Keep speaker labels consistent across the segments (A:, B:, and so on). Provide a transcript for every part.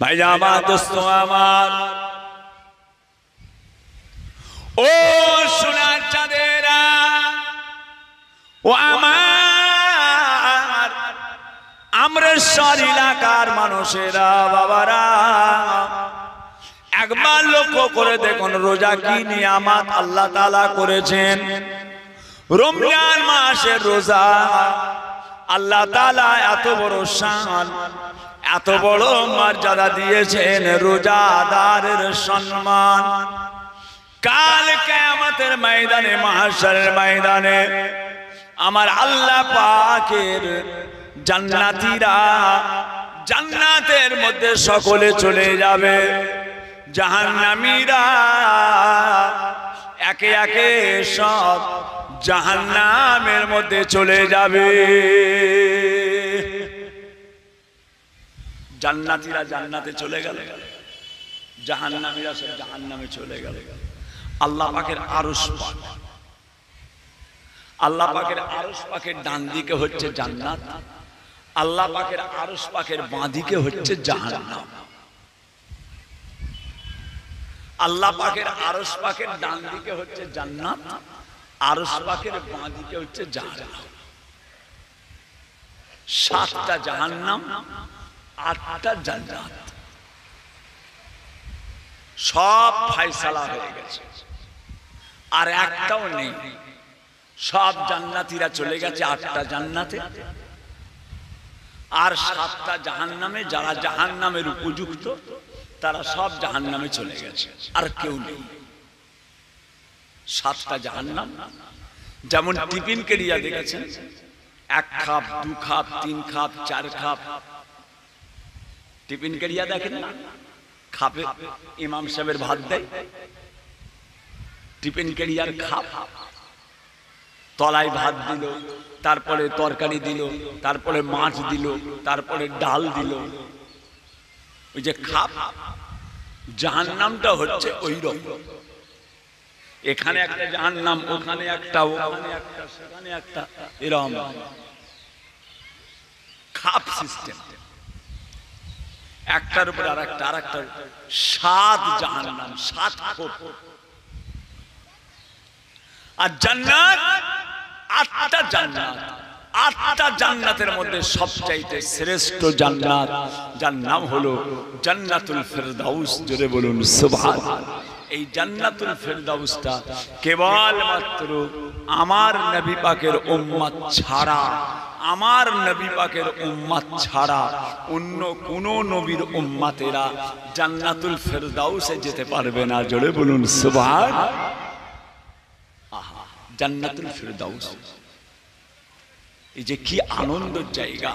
A: ভাই আমার দোস্ত আমার, ও সোনার চাঁদেরা, ও আমার আমরেশ্বর এলাকার মানুষেরা, বাবারা, একবার লক্ষ্য করে দেখুন রোজা কি নিয়ামত আল্লাহ তাআলা করেছেন। রমজান মাসের রোজা আল্লাহ তাআলা এত বড় শান, এত বড় মর্যাদা দিয়েছেন রোজাদারের সম্মান। কাল কিয়ামতের ময়দানে, মাহশরের ময়দানে আমার আল্লাহ পাকের জান্নাতীরা জান্নাতের মধ্যে সকলে চলে যাবে, জাহান্নামীরা একে একে সব জাহান্নামের মধ্যে চলে যাবে। জান্নাতীরা জান্নাতে চলে গেল, জাহান্নামীরা সব জাহান্নামে চলে গেল। আল্লাহ পাকের আরশ পাক, আল্লাহ পাকের আরশ পাকের ডান দিকে হচ্ছে জান্নাত, আল্লাহ পাকের আরশ পাকের বাঁ দিকে হচ্ছে জাহান্নাম। আল্লাহ পাকের আরশ পাকের ডান দিকে হচ্ছে জান্নাত, আরশ পাকের বাঁ দিকে হচ্ছে জাহান্নাম। 7টা জাহান্নাম, 8টা জান্নাত, সব ফায়সালা হয়ে গেছে, আর একটাও নেই। সব জান্নাতীরা চলে গেছে 8টা জান্নাতে, আর 7টা জাহান্নামে। যারা জাহান্নামের উপযুক্ত তারা সব জাহান্নামে চলে গেছে, আর কেউ নেই। 7টা জাহান্নাম, যেমন টিফিন কেরিয়া দেখেছেন, 1 cup 2 cup 3 cup 4 cup tiffin carrier দেখেন না, খাপে ইমাম সাহেবের ভাত দেয়, টিফিন কেরিয়ার খাপ, তলায় ভাত দিল, তারপরে তরকারি দিল, তারপরে মাছ দিল, তারপরে ডাল দিল। ওই যে খাপ, জাহান্নামটা হচ্ছে ওই রকম। এখানে একটা জাহান্নাম, ওখানে একটা, ওখানে একটা, সেখানে একটা, এরকম খাপ সিস্টেম, একটার উপরে আর একটা, আর একটা। 7 জাহান্নাম, 7 খোপ। আর জান্নাত 8টা জান্নাত, 8টা জান্নাতের মধ্যে সবচাইতে শ্রেষ্ঠ জান্নাত, যার নাম হলো জান্নাতুল ফেরদাউস। জোরে বলুন সুবহানাল্লাহ। এই জান্নাতুল ফেরদাউসটা কেবলমাত্র আমার নবী পাকের উম্মত ছাড়া, আমার নবী পাকের উম্মত ছাড়া অন্য কোন নবীর উম্মতেরা জান্নাতুল ফেরদাউসে যেতে পারবে না। জোরে বলুন সুবহানাল্লাহ। আহা, জান্নাতুল ফেরদাউস, এই যে কি আনন্দের জায়গা,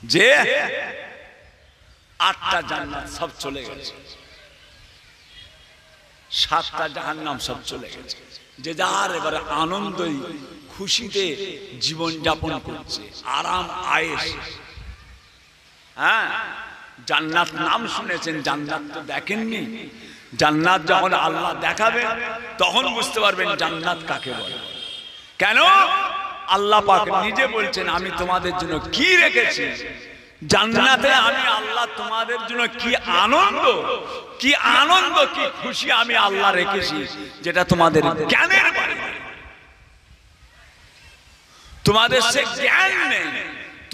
A: যে 8টা জান্নাত সব চলে গেছে, 7টা জাহান্নাম সব চলে গেছে। যে যার এবারে আনন্দই খুশিতে জীবন যাপন করছে, আরাম আয়েশ। হ্যাঁ, জান্নাত নাম শুনেছেন, জান্নাত তো দেখেননি। জান্নাত যখন আল্লাহ দেখাবে তখন বুঝতে পারবেন জান্নাত কাকে বলে। কেন? আল্লাহ পাক নিজে বলছেন, আমি তোমাদের জন্য কি রেখেছি জান্নাতে, আমি আল্লাহ তোমাদের জন্য কি আনন্দ, কি আনন্দ, কি খুশি আমি আল্লাহ রেখেছি, যেটা তোমাদের জ্ঞানের বাইরে। তোমাদের সে জ্ঞান নেই,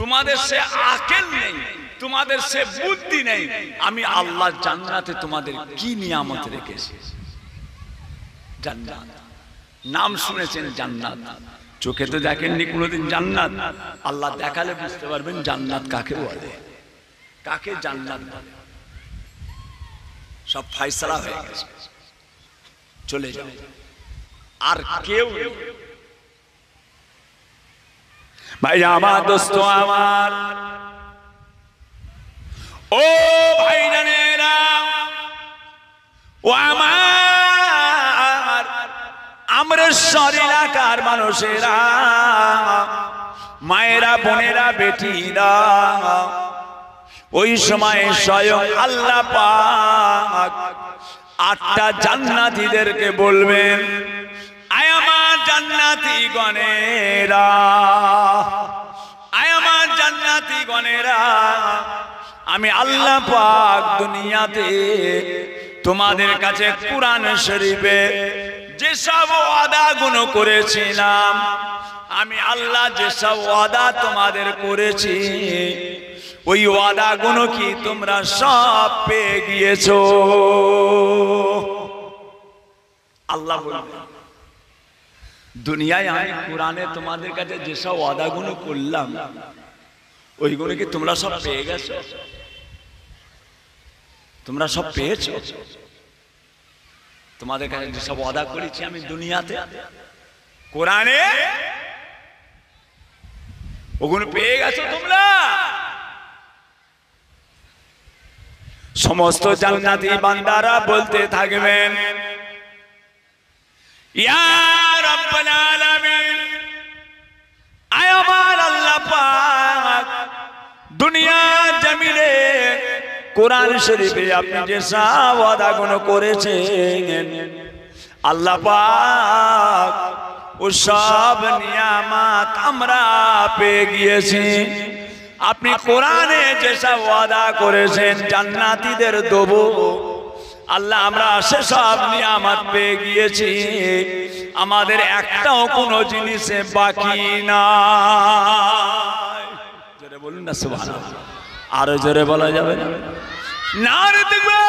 A: তোমাদের সে আকেল নেই, তোমাদের সে বুদ্ধি নেই। আমি আল্লাহ জান্নাতে তোমাদের কি নিয়ামত রেখেছি। জান্নাত নাম শুনেছেন, জান্নাত চোখে তো দেখেননি কোনোদিন জান্নাত। আল্লাহ দেখালে বুঝতে পারবেন জান্নাত কাকে বলে, কাকে জান্নাত বলে। সব ফয়সালা হয়ে গেছে, চলে যাও, আর কেউ নেই। ভাই আমার, দোস্ত আমার, ও ভাই জানেরা, ও আমার আমরেশ্বর এলাকার মানুষেরা, মায়েরা, বোনেরা, বেটিরা, ওই সময় স্বয়ং আল্লাহ পাক 8টা জান্নাতীদেরকে বলবেন, আয় আমার জান্নাতি গণেরা, আয় আমার জান্নাতি গণেরা, আমি আল্লাহ পাক দুনিয়াতে তোমাদের কাছে কুরআন শরীফে যেসব ওয়াদাগুলো করেছিলাম, আমি আল্লাহ যেসব ওয়াদা তোমাদের করেছি ওই ওয়াদাগুলো কি তোমরা সব পেয়ে গিয়েছো? আল্লাহ বলবেন দুনিয়ায় আমি কোরআনে তোমাদের কাছে যেসব ওয়াদাগুলো করলাম ওইগুলো কি তোমরা সব পেয়ে গেছো? তোমরা সব পেয়েছো? তোমাদের কাছে যেসব ওয়াদা করেছি আমি দুনিয়াতে কোরআনে ওগুলো পেয়ে গেছো তোমরা? সমস্ত জান্নাতি বান্দারা বলতে থাকবেন ইয়া রাব্বাল আলামিন, আয় আমার আল্লাহ পাক দুনিয়া জমিনে কোরআন শরীফে আপনি যে সব ওয়াদাগুলো করেছেন আল্লাহ পাক ও সব নিয়ামত আমরা পেয়ে গিয়েছি। আপনি কোরআনে যেসব ওয়াদা করেছেন জান্নাতীদের দেবো আল্লাহ আমরা সেসব নিয়ামত পেয়ে গিয়েছি, আমাদের একটাও কোনো জিনিসে বাকি নাই। জোরে বলুন না সুবহানাল্লাহ। আরো জোরে বলা যাবে না? নারে দেখবে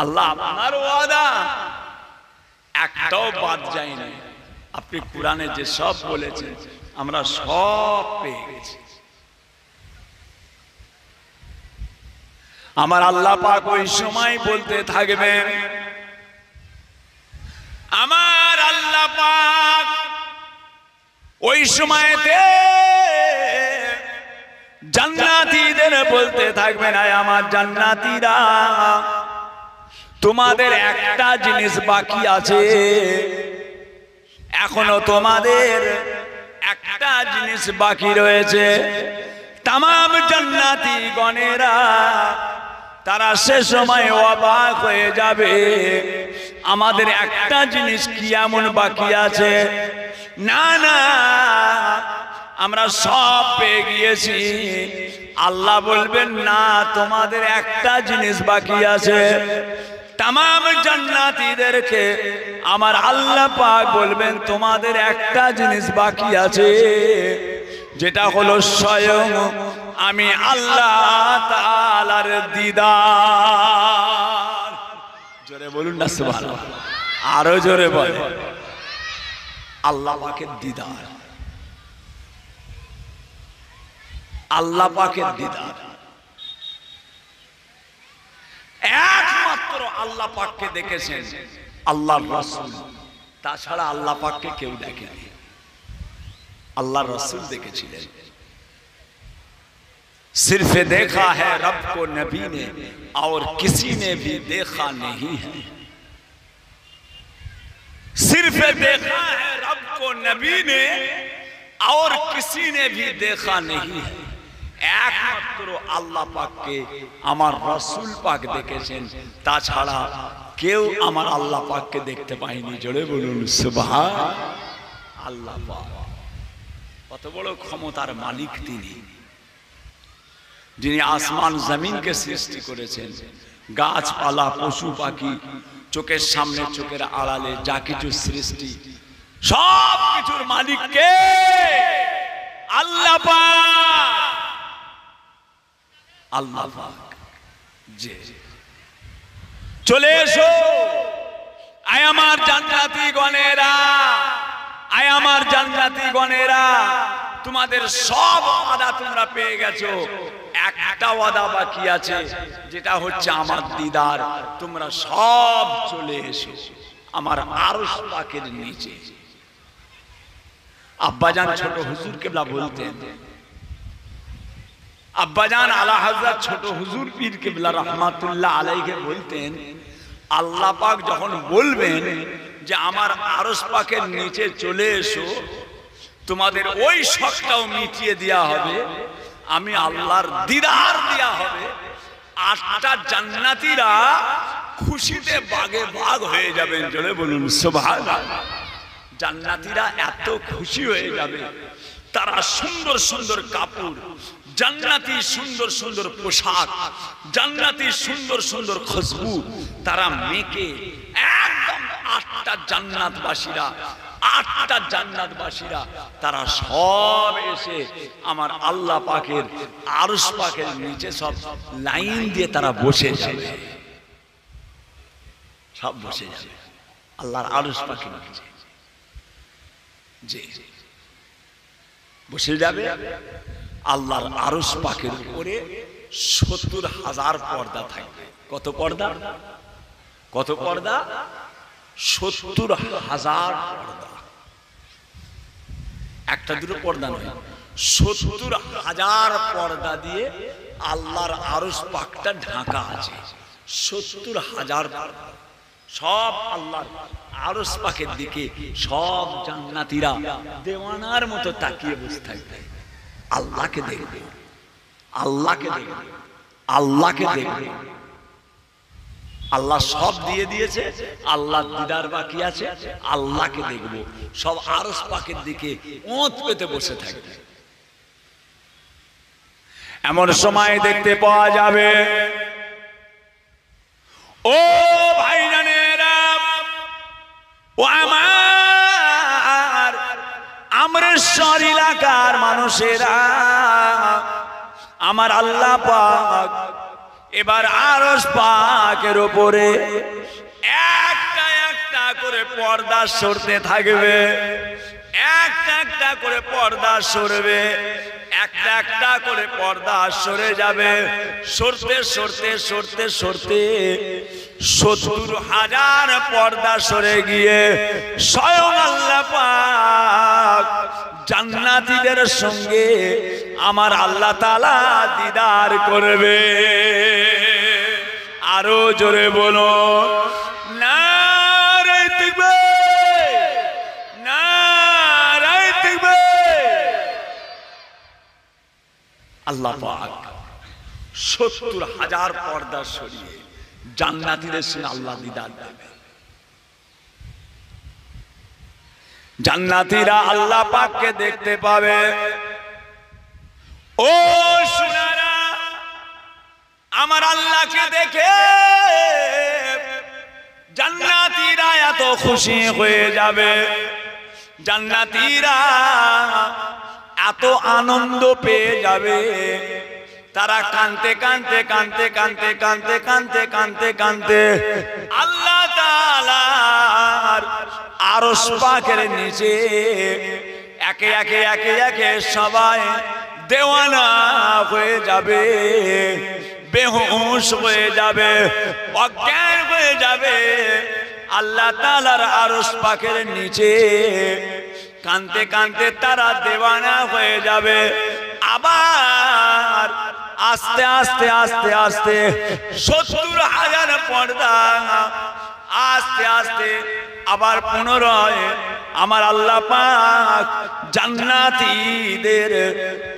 A: আল্লাহ আপনার ওয়াদা একটাও বাদ যায়নি। আপনি কোরআনে যে সব বলেছেন আমরা সব পেয়ে গেছি। আমার আল্লাহ পাক ওই সময় বলতে থাকবেন, আমার আল্লাহ পাক ওই সময়তে জান্নাতীদের বলতে থাকবেন, আয় আমার জান্নাতীরা তোমাদের একটা জিনিস বাকি আছে, এখনো তোমাদের একটা জিনিস বাকি রয়েছে। তামাম জান্নাতি গণেরা তারা সে সময় অবাক হয়ে যাবে, আমাদের একটা জিনিস কি এমন বাকি আছে? না না আমরা সব পেয়ে গিয়েছি। আল্লাহ বলবেন না তোমাদের একটা জিনিস বাকি আছে। তামাম জান্নাতীদেরকে আমার আল্লাহ পাক বলবেন তোমাদের একটা জিনিস বাকি আছে, যেটা হলো স্বয়ং আমি আল্লাহ তাআলার দিদার। জোরে বলুন না সুবহানাল্লাহ। আরো জোরে বলেন আল্লাহ পাকের দিদার। আল্লাহ পাকের দিদার একমাত্র আল্লাহ পাককে দেখেছেন আল্লাহর রাসূল, তাছাড়া আল্লাহ পাককে কেউ দেখেনি। আল্লাহর রাসূল দেখেছিলেন। सिर्फ देखा है रब को नबी ने और किसी ने भी देखा नहीं है। सिर्फ देखा है रब को नबी ने और किसी ने भी देखा नहीं है। একমাত্র আল্লাহ পাককে আমার রাসূল পাক দেখেছেন, তাছাড়া কেউ আমার আল্লাহ পাককে দেখতে পায়নি। জোরে বলুন সুবহান আল্লাহ পাক। কত বড় ক্ষমতার মালিক তিনি, যিনি আসমান জমিনকে সৃষ্টি করেছেন, গাছপালা পশু পাখি চোখের সামনে চোখের আড়ালে যা কিছু সৃষ্টি সব কিছুর মালিক কে? আল্লাহ পাক। আল্লাহ পাক যে চলে এসো আয় আমার জান্নাতি গণেরা, আয় আমার জান্নাতি গণেরা, তোমাদের সব ওয়াদা তোমরা পেয়ে গেছো, একটা ওয়াদা বাকি আছে, যেটা হচ্ছে আমার দিদার। তোমরা সব চলে এসো আমার আরশ পাকের নিচে। আব্বাজান ছোট হুজুর কেবলা বলতেন, আব্বাজান আলা হযরত ছোট হুজুর পীর কেবলা রহমাতুল্লাহ আলাইহি বলতেন, আল্লাহ পাক যখন বলবেন যে আমার আরশ পাকের নিচে চলে এসো, তোমাদের ওই শখটাও মিটিয়ে দেয়া হবে, আমি আল্লাহর দিদার দেয়া হবে। আটটা জান্নাতীরা খুশিতে বাগে বাগ হয়ে যাবেন। জোরে বলুন সুবহানাল্লাহ। জান্নাতীরা এত খুশি হয়ে যাবে, তারা সুন্দর সুন্দর কাপড়, জান্নাতি সুন্দর সুন্দর পোশাক, জান্নাতি সুন্দর সুন্দর খুশবু তারা মেখে একদম আটটা জান্নাতবাসীরা তারা সব এসে আমার আল্লাহ পাকের আরশ পাকের নিচে সব লাইন দিয়ে তারা বসে যাবে, সব বসে যাবে আল্লাহর আরশ পাকের নিচে। জি, বসে যাবে। আল্লাহর আরশ পাকের উপরে 70,000 পর্দা থাকবে। কত পর্দা? কত পর্দা? 70,000 পর্দা। একটা দুটো পর্দা নয়, 70,000 পর্দা দিয়ে আল্লাহর আরশ পাকটা ঢাকা আছে। 70,000 সব আল্লাহর আরশ পাকের দিকে সব জান্নাতীরা দেওয়ানার মতো তাকিয়ে বসে থাকবে। আল্লাহকে দেখবে, আল্লাহকে দেখবে, আল্লাহকে দেখবে। আল্লাহ সব দিয়ে দিয়েছে, আল্লাহ দিদার বাকি আছে, আল্লাহকে দেখবো। সব আরশ পাকের দিকে ওঁত পেতে বসে থাকবে। এমন সময় দেখতে পাওয়া যাবে, ও ভাইজানেরা, ও আমার আমরেশ্বর এলাকার মানুষেরা, আমার আল্লাহ পাক এবার আরশ পাকের উপরে একটা একটা করে পর্দা সরতে থাকবে, একটা একটা করে পর্দা সরবে, একটা একটা করে পর্দা সরে যাবে। সরতে সরতে সরতে সরতে 70,000 পর্দা সরে গিয়ে স্বয়ং আল্লাহ পাক জান্নাতীদের সঙ্গে আমার আল্লাহ তাআলা দিদার করবে। আরো জোরে বলো নারে তাকবীর, নারে তাকবীর। আল্লাহ পাক 70,000 পর্দা সরিয়ে জান্নাতীদের সঙ্গে আল্লাহ দিদার দেবে। জান্নাতীরা আল্লাহ পাককে দেখতে পাবে। ও সোনারা, আমার আল্লাহকে দেখে জান্নাতীরা এত খুশি হয়ে যাবে, জান্নাতীরা এত আনন্দ পেয়ে যাবে, তারা কাঁদতে কাঁদতে কাঁদতে কাঁদতে কাঁদতে কাঁদতে কাঁদতে কাঁদতে আল্লাহ তাআলার আরশ পাকের নিচে একে একে একে একে সবাই দেওয়ানা হয়ে যাবে, বেহুশ হয়ে যাবে, অজ্ঞান হয়ে যাবে। আল্লাহ তাআলার আরশ পাকের নিচে কাঁদতে কাঁদতে তারা দেওয়ানা হয়ে যাবে। আবার আস্তে আস্তে আস্তে আস্তে 70,000 পর্দা আস্তে আস্তে আবার পুনরায় আমার আল্লাহ পাক জান্নাতীদের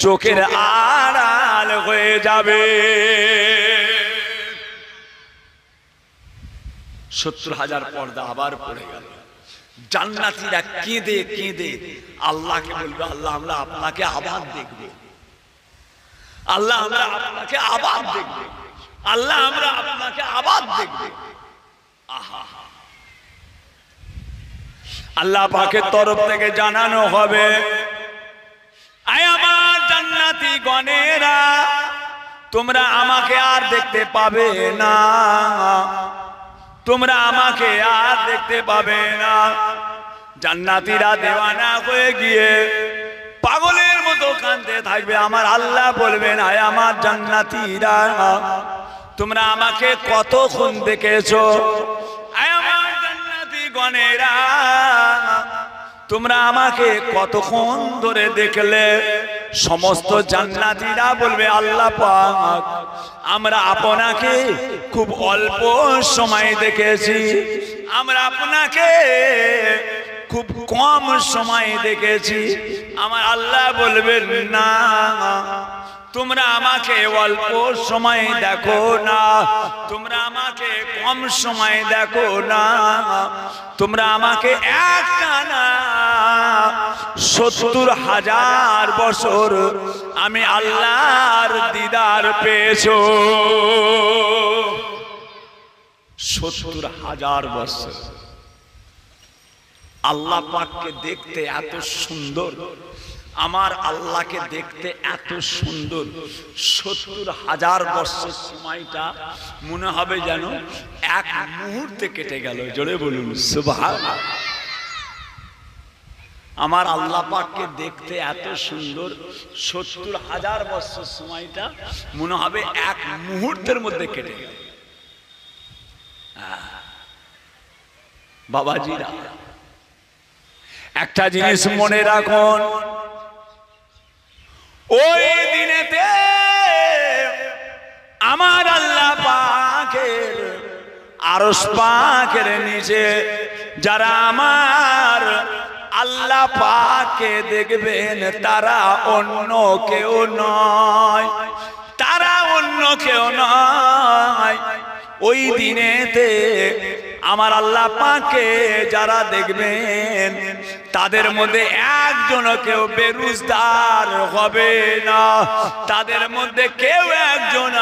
A: চোখের আড়াল হয়ে যাবে। 70,000 পর্দা আবার পড়ে গেল। জান্নাতীরা কেঁদে কেঁদে আল্লাহকে বলবে, আল্লাহ আমরা আপনাকে আবার দেখব, আল্লাহ আমরা আপনাকে আবার দেখব, আল্লাহ আমরা আপনাকে আবার দেখব। আহা, আল্লাহ পাকের তরফ থেকে জানানো হবে, আয় আমার জান্নাতি গণেরা, তোমরা আমাকে আর দেখতে পাবে না, তোমরা আমাকে আর দেখতে পাবে না। জান্নাতীরা দেওয়ানা হয়ে গিয়ে পাগলের মতো কাঁদতে থাকবে। আমার আল্লাহ বলবেন, আয় আমার জান্নাতীরা, তোমরা আমাকে কতক্ষণ দেখেছো? আয় আমার জান্নাতি গণেরা, তোমরা আমাকে কতক্ষণ ধরে দেখলে? সমস্ত জান্নাতীরা বলবে, আল্লাহ পাক আমরা আপনাকে খুব অল্প সময় দেখেছি, আমরা আপনাকে খুব কম সময় দেখেছি। আমার আল্লাহ বলবেন, না, তোমরা আমাকে অল্প সময় দেখো না, তোমরা আমাকে কম সময় দেখো না, তোমরা আমাকে একটানা 70,000 বছর আমি আল্লাহর দিদার পেয়েছো। 70,000 বছর আল্লাহ পাককে দেখতে এত সুন্দর, আমার আল্লাহকে দেখতে এত সুন্দর। 70,000 বছর সময়টা মনে হবে যেন এক মুহূর্তে কেটে গেল। জোরে বলুন সুবহানাল্লাহ। আমার আল্লাহ পাককে দেখতে এত সুন্দর, 70,000 বছর সময়টা মনে হবে এক মুহূর্তের মধ্যে কেটে গেল। বাবাজিরা, একটা জিনিস মনে রাখুন, ওই দিনেতে আমার আল্লাহ পাকের আরশ পাকের নিচে যারা আমার আল্লাহ পাককে দেখবেন তারা অন্য কেউ নয়, তারা অন্য কেউ নয়। ওই দিনেতে আমার আল্লাহ পাককে যারা দেখবেন তাদের মধ্যে একজন কেউ বেরোজগার হবে না, তাদের মধ্যে কেউ একজন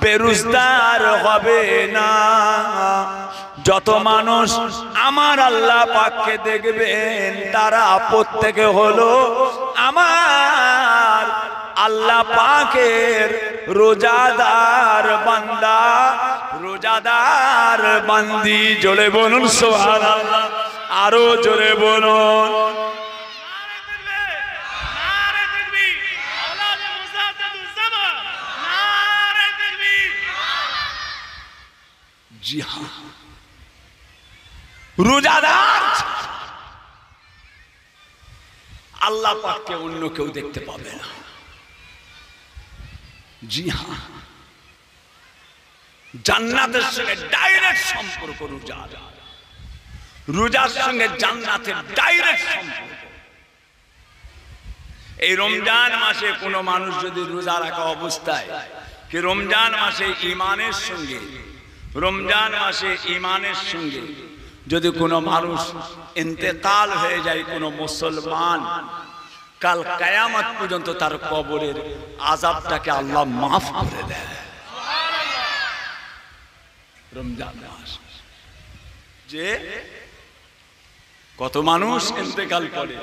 A: বেরোজগার হবে না। যত মানুষ আমার আল্লাহ পাককে দেখবেন তারা প্রত্যেকে হলো আমার আল্লাহ পাকের রোজাদার বান্দা, রোজাদার বান্দি। জোরে বলুন সুবহানাল্লাহ, আরো জোরে বলুন। জি হ্যাঁ, রোজাদার আল্লাহ পাককে অন্য কেউ দেখতে পাবে না। জি হ্যাঁ, জান্নাতের সঙ্গে ডাইরেক্ট সম্পর্ক রোজা, রোজার সঙ্গে জান্নাতের ডাইরেক্ট সম্পর্ক। এই রমজান মাসে কোনো মানুষ যদি রোজা রাখা অবস্থায় কি রমজান মাসে ঈমানের সঙ্গে, রমজান মাসে ঈমানের সঙ্গে যদি কোনো মানুষ ইন্তেকাল হয়ে যায়, কোনো মুসলমান, কাল কিয়ামত পর্যন্ত তার কবরের আযাবটাকে আল্লাহ মাফ করে দেয়। রমজান মাস যে কত মানুষ ইন্তেকাল করে,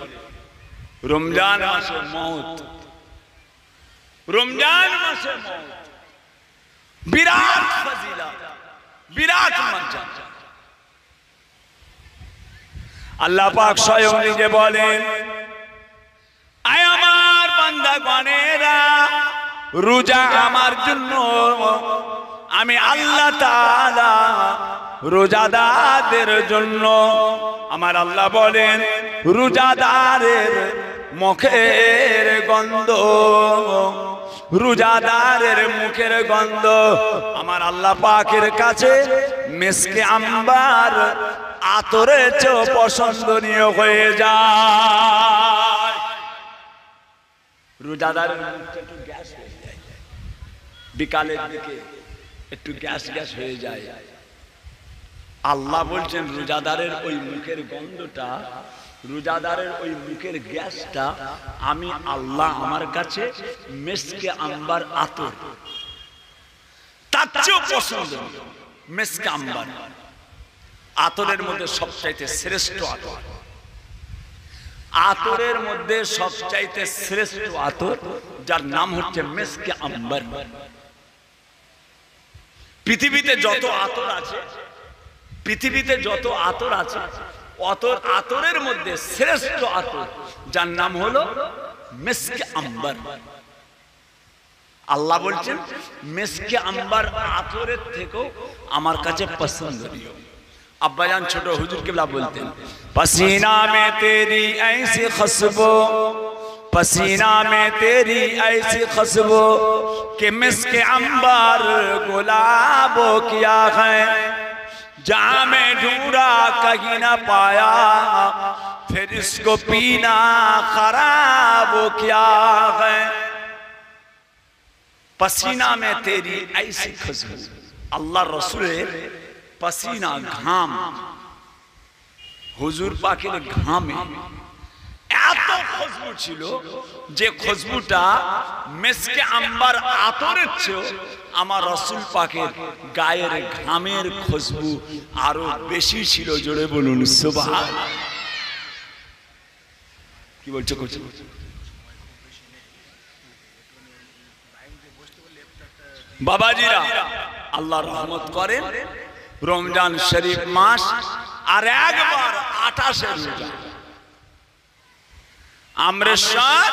A: রমজান মাসে মওত, রমজান মাসে মওত, বিরাট ফজিলত, বিরাট মর্যাদা। আল্লাহ পাক স্বয়ং নিজে বলেন, আয় আমার বান্দাগণেরা, রোজা আমার জন্য আমি আল্লাহ তাআলা রোজাদারদের জন্য। আমার আল্লাহ বলেন, রোজাদারের মুখের গন্ধ, রোজাদারের মুখের গন্ধ আমার আল্লাহ পাকের কাছে মিসকে আম্বার আতরের চেয়ে পছন্দনীয় হয়ে যায়। রোজাদারের মুখটা একটু গ্যাস হয়ে যায়, বিকালের দিকে একটু গ্যাস গ্যাস হয়ে যায়। আল্লাহ বলছেন রোজাদারের ওই মুখের গন্ধটা, রোজাদারের ওই মুখের গ্যাসটা আমি আল্লাহ আমার কাছে মিসকে আম্বার আতর তার চেয়েও পছন্দ। মিসকে আম্বার আতরের মধ্যে সবচাইতে শ্রেষ্ঠ আতর, আতরের মধ্যে সবচাইতে শ্রেষ্ঠ আতর যার নাম হচ্ছে মিসকে আম্বার। পৃথিবীতে যত আতর আছে, পৃথিবীতে যত আতর আছে, আতরের মধ্যে শ্রেষ্ঠ আতর যার নাম হলো মিসকে আম্বার। আল্লাহ বলছেন মিসকে আম্বার আতরের থেকেও আমার কাছে পছন্দনীয়। আব্বাজান ছোট হুজুর কিবলা বলতেন, পসিনা মে তেরি ऐसी खुशबू, पसीना में तेरी ऐसी खुशबू कि मिस्के अंबर गुलाबो किया है, जहां मैं ढूंढा कहीं ना पाया, फिर इसको पीना खराब किया है। पसीना में तेरी ऐसी खुशबू, अल्लाह रसूलेर पसीना घाम, हुजूर पाकेर घामे এত খুশবু ছিল যে খুশবুটা মেসকে আম্বার আতরের চেয়ে আমার রাসূল পাকের গায়ের ঘামের খুশবু আরো বেশি ছিল। জোরে বলুন সুবহানাল্লাহ। কি বলছো? বাবাজিরা, আল্লাহ রহমত করেন, রমজান শরীফ মাস আর একবার 28 রোজা, আমরেশ্বর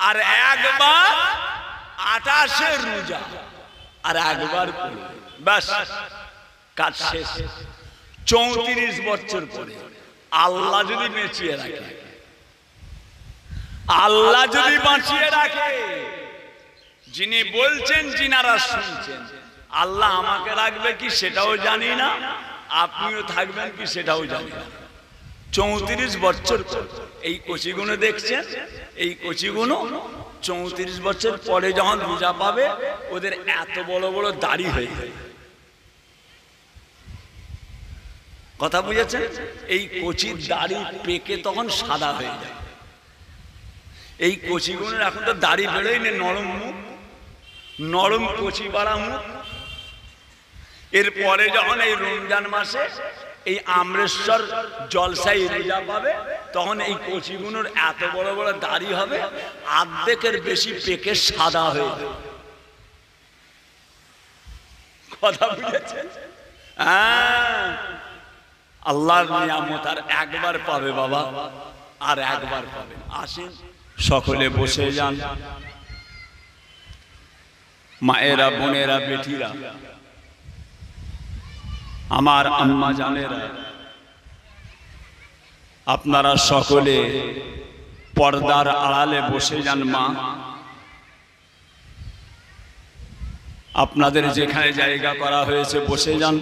A: আর একবার 28 রোজা আর একবার ব্যাস কাজ শেষ। 34 বছর পরে আল্লাহ যদি বেঁচিয়ে রাখে, আল্লাহ যদি বাঁচিয়ে রাখে, যিনি বলছেন যিনারা শুনছেন, আল্লাহ আমাকে রাখবে কি সেটাও জানি না, আপনিও থাকবেন কি সেটাও জানি না। 34 বছর এই কচিগুলো দেখছেন, এই কচিগুলো 34 বছর পরে যখন রোজা পাবে, ওদের এত বড় বড় দাড়ি হয়ে যায়। কথা বুঝেছেন? এই কচির দাড়ি পেকে তখন সাদা হয়ে যায়। এই কচিগুলোর এখন তো দাড়ি বেরোয় না, নরম মুখ, নরম কচি বাড়া মুখ। এরপরে যখন এই রমজান মাসে এই আমরেশ্বর জলসাই রোজা পাবে, তখন এই কচিগুলোর এত বড় বড় দাড়ি হবে, অর্ধেকের বেশি পেকে সাদা হয়ে যাবে। কথা বুঝেছেন? হ্যাঁ, আল্লাহর নিয়ামত আর একবার পাবে বাবা, আর একবার পাবে। আসেন সকলে বসে যান, মায়েরা, বোনেরা, বেটিরা, আমার আম্মা জানেরা, আপনারা সকলে পর্দার আড়ালে বসে যান। মা, আপনাদের যেখানে জায়গা করা হয়েছে বসে যান।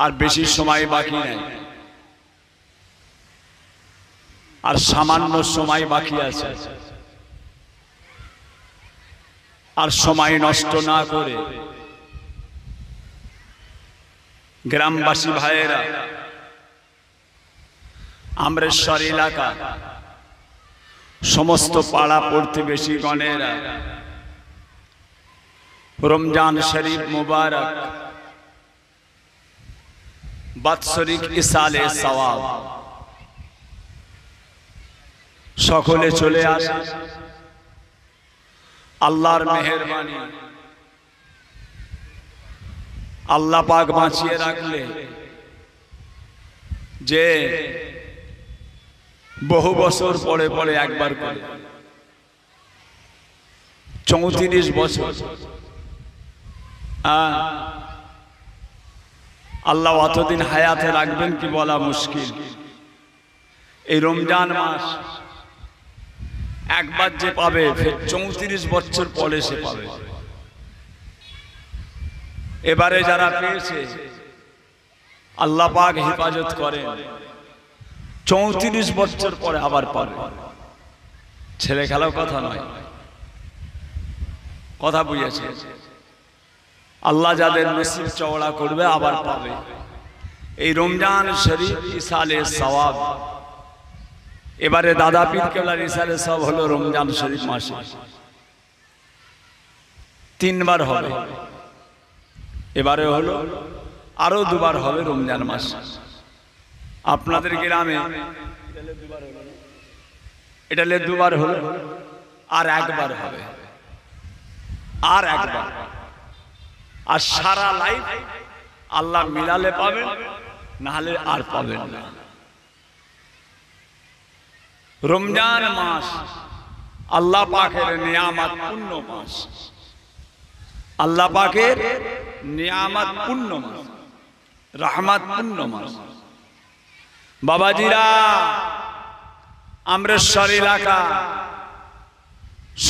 A: আর বেশি সময় বাকি নেই, আর সামান্য সময় বাকি আছে। আর সময় নষ্ট না করে গ্রামবাসী ভাইয়েরা, আমরেশ্বর এলাকা, সমস্ত পাড়া প্রতিবেশী গণেরা, রমজান শরীফ মুবারক, বাৎসরিক ইসালে সওয়াব, সকলে চলে আসে। আল্লাহর মেহেরবানি, আল্লাহ পাক বাঁচিয়ে রাখলে যে বহু বছর পরে পরে একবার করে 34 বছর, আল্লাহ অতদিন হায়াতে রাখবেন কি বলা মুশকিল। এই রমজান মাস একবার যে পাবে, ফের 34 বছর পরে সে পাবে। এবারে যারা পেয়েছে আল্লাহ পাক হেফাজত করেন, 34 বছর পরে আবার পাবে। ছেলে খেলাও কথা নয়, কথা বুঝেছে? আল্লাহ যাদের নসিব চওড়া করবে আবার পাবে। এই রমজান শরীফ ইসালে সওয়াব, এবারে দাদা পীর কেবলার ইসালে সব হলো রমজান শরীফ মাসে 3 বার হবে। এবারে হলো, আরো 2 বার হবে রমজান মাস। আপনাদের গ্রামে এটা 2 বার হলো, আর একবার হবে, আর একবার। আর সারা লাইফ আল্লাহ মিলালে পাবেন, না হলে আর পাবেন না। রমজান মাস আল্লাহ পাকের নিয়ামত পূর্ণ মাস, আল্লাহ পাকের নিয়ামত পূর্ণ মাস, রহমত পূর্ণ মাস। বাবাজিরা, আমরেশ্বর এলাকা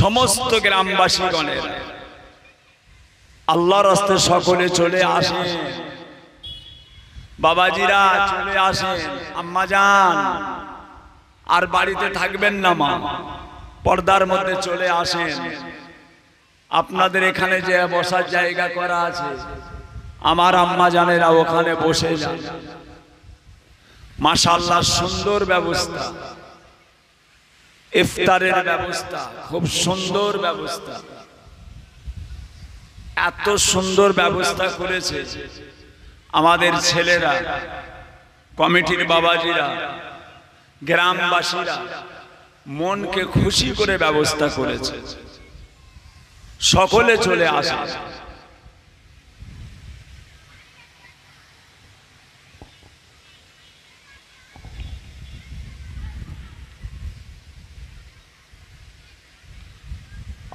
A: সমস্ত গ্রামবাসী গণের আল্লাহর রাস্তায় সকলে চলে আসেন। বাবাজিরা চলে আসেন। আম্মা জান, আর বাড়িতে থাকবেন না মা, পর্দার মধ্যে চলে আসেন। আপনাদের এখানে যে বসার জায়গা করা আছে, আমার আম্মা জানেরা ওখানে বসে যান। মাশাআল্লাহ সুন্দর ব্যবস্থা, ইফতারের ব্যবস্থা খুব সুন্দর ব্যবস্থা, এত সুন্দর ব্যবস্থা করেছে আমাদের ছেলেরা, কমিটির বাবাজিরা, গ্রামবাসীরা মনকে খুশি করে ব্যবস্থা করেছে। সকলে চলে আসে।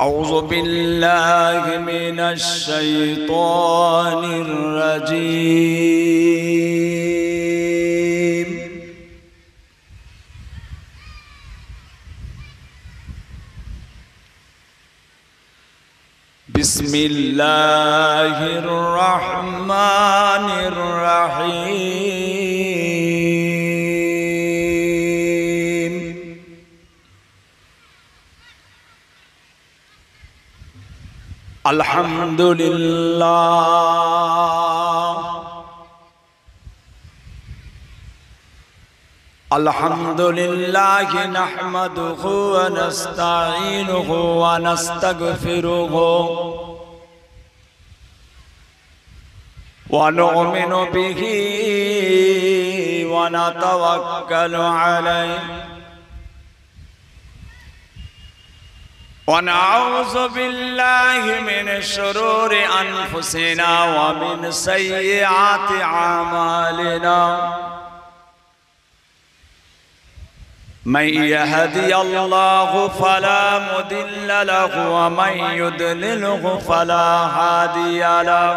A: أعوذ بالله من الشيطان الرجيم. بسم الله الرحمن الرحيم. الحمد لله الحمد لله نحمده ونستعينه ونستغفره ونؤمن به ونتوكل عليه ونعوذ بالله من شرور أنفسنا ومن سيئات أعمالنا من يهدي الله فلا مضل له ومن يضلله فلا هادي له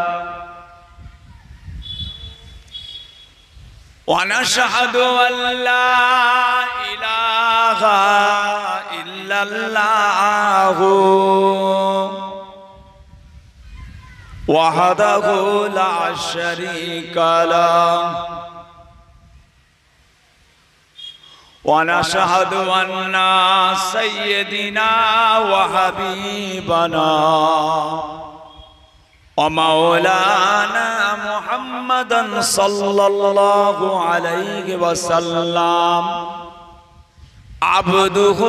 A: ونشهد أن لا إله إلا الله وحده لا شريك له ونشهد أن سيدنا وحبيبنا ومولانا محمدا صلى الله عليه وسلم عبده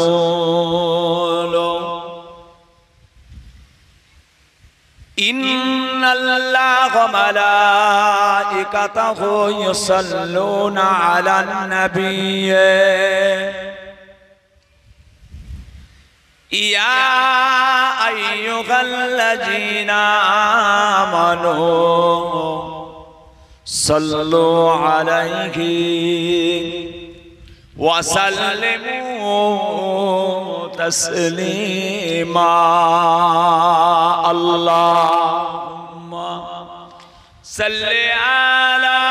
A: ورسوله إن الله وملائكته يصلون على النبي يا أيها الذين آمنوا صلوا عليه وسلموا تسليما اللهم صل على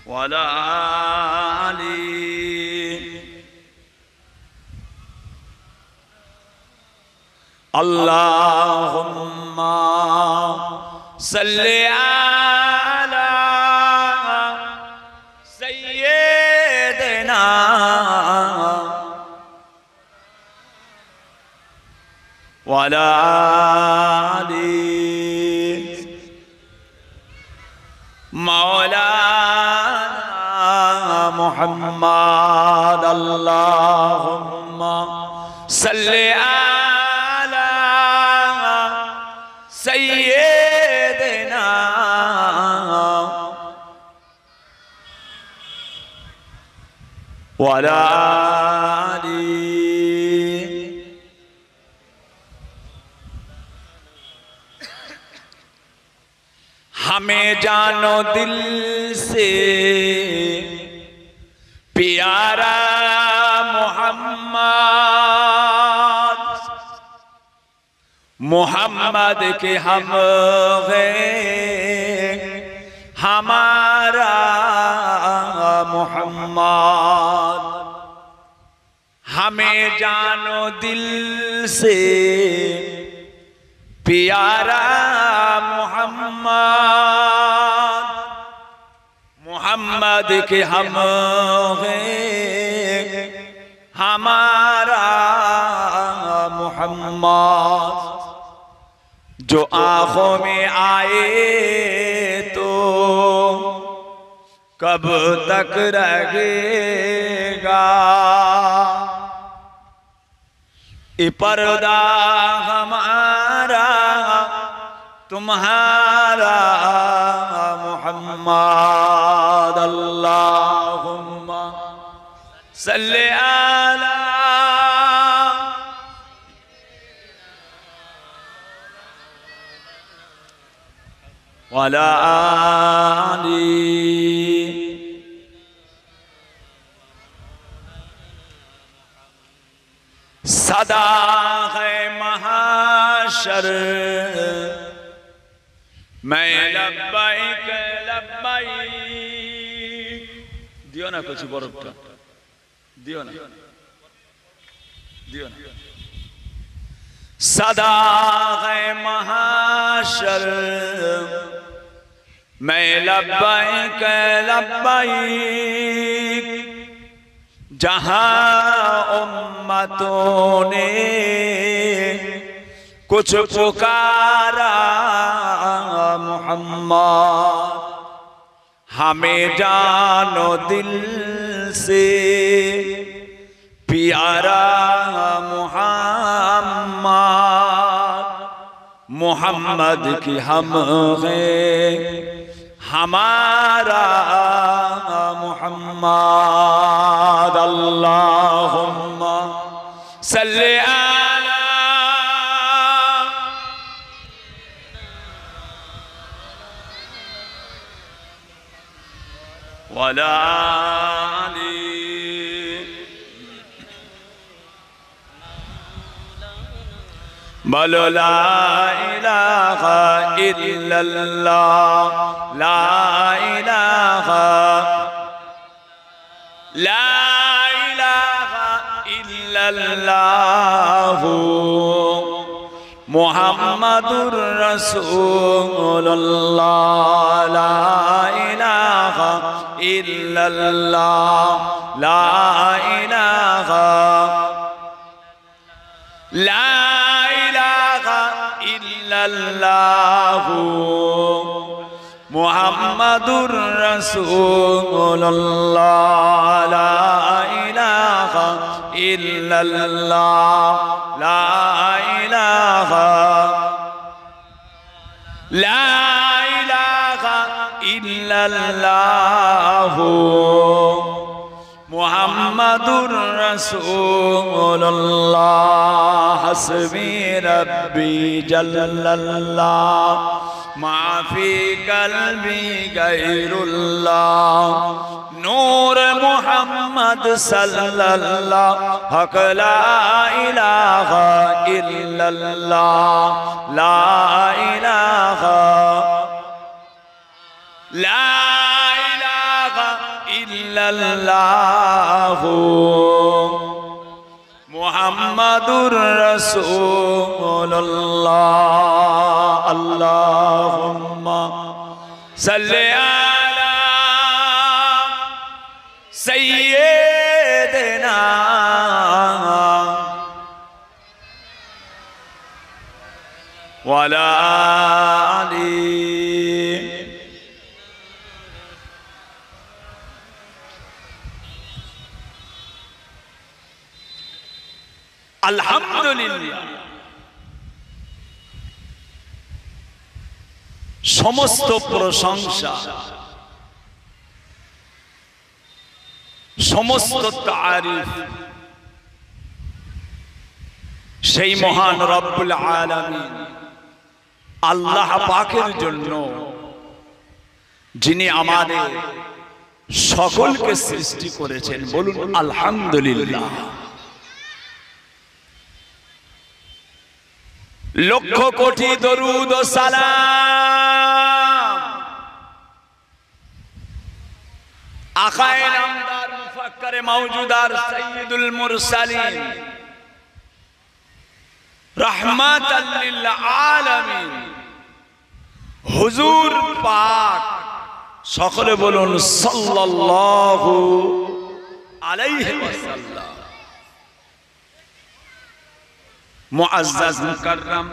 A: وعلى آله اللهم صل على سيدنا وعلى آل مولانا محمد اللهم صل على سيدنا وعلى آل हमें जानो दिल से प्यारा मोहम्मद मोहम्मद के हम हैं हमारा मोहम्मद हमें जानो दिल से प्यारा मोहम्मद मोहम्मद के हम हैं हमारा मोहम्मद जो आंखों में आए तो कब तक रहेगा। ये पर्दा हमारा तुम्हारा मुहम्मद अल्लाहुम्मा सल्ली अला वाला आली। सदा है महाशर मैं लब्बैक लब्बैक। दियो ना कुछ बरफटा, दियो ना, दियो ना। सदा है महाशर मैं लब्बैक लब्बैक। जहां उम्मतों ने कुछ पुकारा मुहम्मद, हमें जानो दिल से प्यारा मुहम्मद। मुहम्मद की हम हैं हमारा मुहम्मद। अल्लाहुम्मा सल्ली अला वाला आली। बोलो ला इलाहा इल्लल्लाह, ला इलाहा इल्लल्लाह मुहम्मदुर रसूलुल्लाह। ला इलाहा इल्लल्लाह, ला इलाहा इल्लल्लाह मुहम्मदुर रसूलुल्लाह। ला इलाहा इल्लल्लाह, ला इलाहा इल्लल्लाह मुहम्मदुर रसूलुल्लाह। हस्बी रब्बी जल्लल्लाह माफी कल्बी गैरुल्लाह। नूर मुहम्मद सल्लल्लाह हक ला इलाहा इल्लल्लाह, ला इलाहा इल्लल्लाह मुहम्मदुर रसूलुल्लाह। अल्लाहुम्मा सल्ली अला सय्यिदिना वाला आली। আলহামদুলিল্লাহ সমস্ত প্রশংসা সমস্ত তারিফ সেই মহান রব্বুল আলামিন আল্লাহ পাকের জন্য, যিনি আমাদের সকলকে সৃষ্টি করেছেন। বলুন আলহামদুলিল্লাহ। লক্ষ কোটি দরুদ ও সালাম আকায়ে নামদার মুফাক্কারে মাওজুদার সাইয়্যিদুল মুরসালিন রাহমাতাল লিল আলামিন হুজুর পাক, সকলে বলুন সাল্লাল্লাহু আলাইহি ওয়াসাল্লাম। মুআজ্জাজ মুকাররম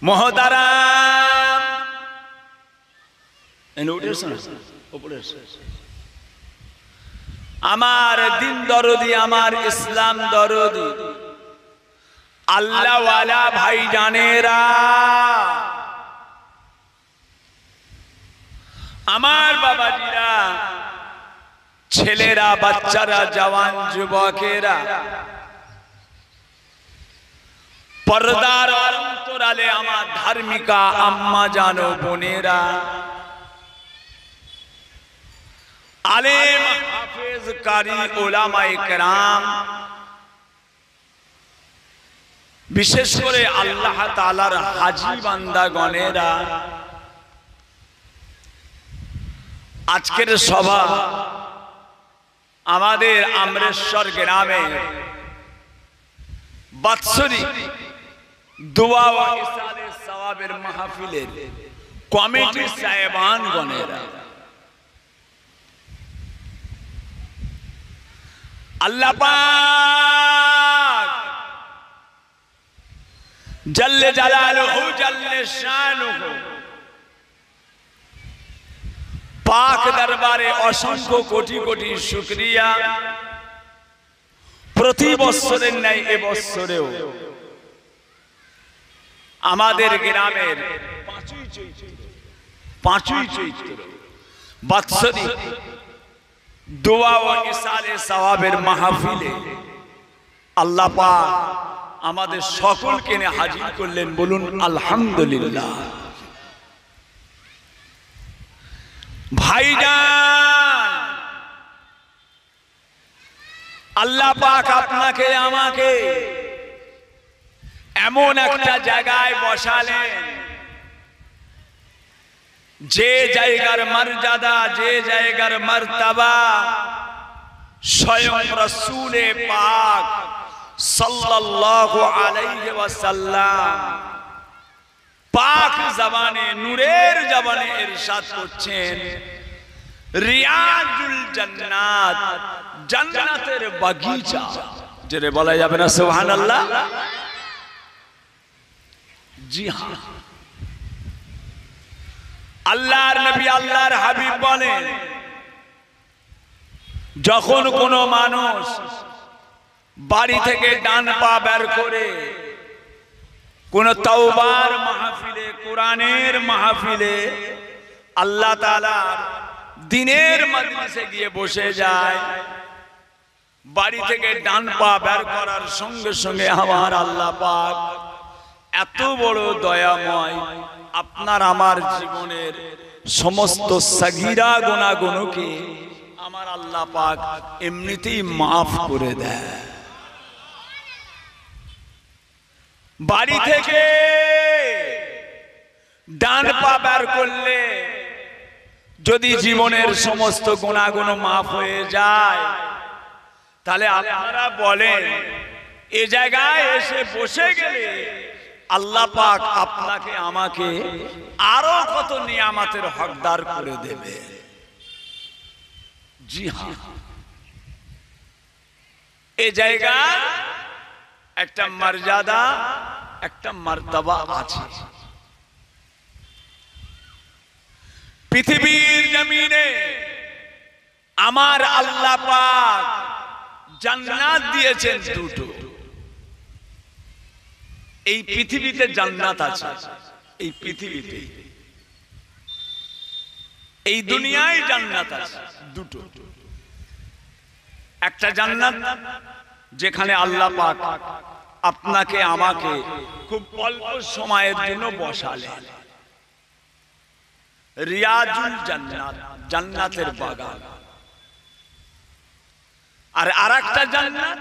A: মহতারাম, আমার দিন দরদি, আমার ইসলাম দরদি, আল্লাহ ওয়ালা ভাই জানেরা, আমার বাবাজিরা, ছেলেরা, বাচ্চারা, জওয়ান যুবকেরা, পর্দার অন্তরালে আমার ধার্মিকা আম্মা জানো বোনেরা, আলেম হাফেজ কারি ওলামায়ে কেরাম, বিশেষ করে আল্লাহ তাআলার হাজী বান্দাগণেরা, আজকের সভা আমাদের আমরেশ্বর গ্রামে বাৎসরিক দোয়া ও ইসালে সওয়াবের মাহফিলের কমিটি সাহেবান গণেরা, আল্লাহ পাক জাল্লে জালালুহু জাল্লে শানুহু পাক দরবারে অসংখ্য কোটি কোটি শুকরিয়া। প্রতি বছরের ন্যায় এবছরেও আমাদের গ্রামের 5ই চৈত্র বাৎসরিক দোয়া ও ইসালে সওয়াবের মাহফিলে আল্লাহ পাক আমাদের সকলকে নিয়ে হাজির করলেন। বলুন আলহামদুলিল্লাহ। ভাইজান, আল্লাহ পাক আপনাকে আমাকে এমন একটা জায়গায় বসালেন, যে জায়গার মর্যাদা, যে জায়গার মর্তবা স্বয়ং রাসূলে পাক সাল্লাল্লাহু আলাইহি ওয়াসাল্লাম পাক জবানে, নূরের জবানে ইরশাদ করছেন, রিয়াজুল জান্নাত, জান্নাতের বাগিচা। যেটা বলা যাবে না সুবহানাল্লাহ? জি হ্যাঁ, আল্লাহর নবী, আল্লাহর হাবিব বলেন, যখন কোনো মানুষ বাড়ি থেকে ডান পা বের করে কোন তাওবার মাহফিলে, কোরআনের মাহফিলে, আল্লাহ তাআলার দ্বীনের মজলিসে গিয়ে বসে যায়, বাড়ি থেকে ডান পা বের করার সঙ্গে সঙ্গে আমার আল্লাহ পাক এত বড় দয়াময়, আপনার আমার জীবনের সমস্ত সাগীরা গুনাহগুলোকে আমার আল্লাহ পাক এমনিতেই মাফ করে দেয়। বাড়ি থেকে ডান পা বের করলে যদি জীবনের সমস্ত গুনাহগুলো মাফ হয়ে যায়, তাহলে আপনারা বলেন এ জায়গায় এসে বসে গেলে আল্লাহ পাক আপনাকে আমাকে আরো কত নিয়ামতের হকদার করে দেবে। জি হ্যাঁ, এই জায়গা একটা মর্যাদা, একটা মর্তবা আছে। পৃথিবীর জমিনে আমার আল্লাহ পাক জান্নাত দিয়েছেন দুটো। এই পৃথিবীতে জান্নাত আছে, এই পৃথিবীতে, এই দুনিয়ায় জান্নাত আছে দুটো। একটা জান্নাত যেখানে আল্লাহ পাক আপনাকে আমাকে খুব অল্প সময়ের জন্য বসালেন, রিয়াজুল জান্নাত, জান্নাতের বাগান। আর আরেকটা জান্নাত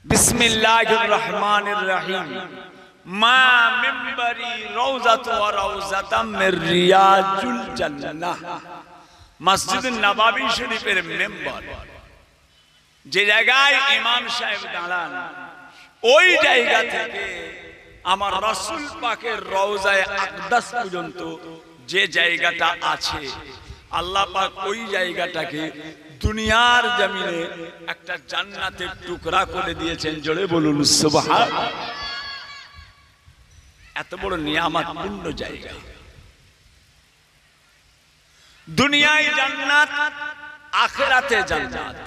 A: বিসমিল্লাহির রহমানির রহিম, মা মিম্বরি রওজাতু ওয়া রাওজাতাম মির রিয়াজুল জান্নাহ। মসজিদ নববী শরীফের মেম্বার, যে জায়গায় ইমাম সাহেব দাঁড়ান, ওই জায়গা থেকে আমার রাসূল পাকের রওজায়ে আকদাস পর্যন্ত যে জায়গাটা আছে, আল্লাহ পাক ওই জায়গাটাকে দুনিয়ার জমিনে একটা জান্নাতের টুকরা করে দিয়েছেন। জোরে বলুন সুবহানাল্লাহ। এত বড় নিয়ামত পূর্ণ জায়গা। দুনিয়ায় জান্নাত, আখিরাতে জান্নাত।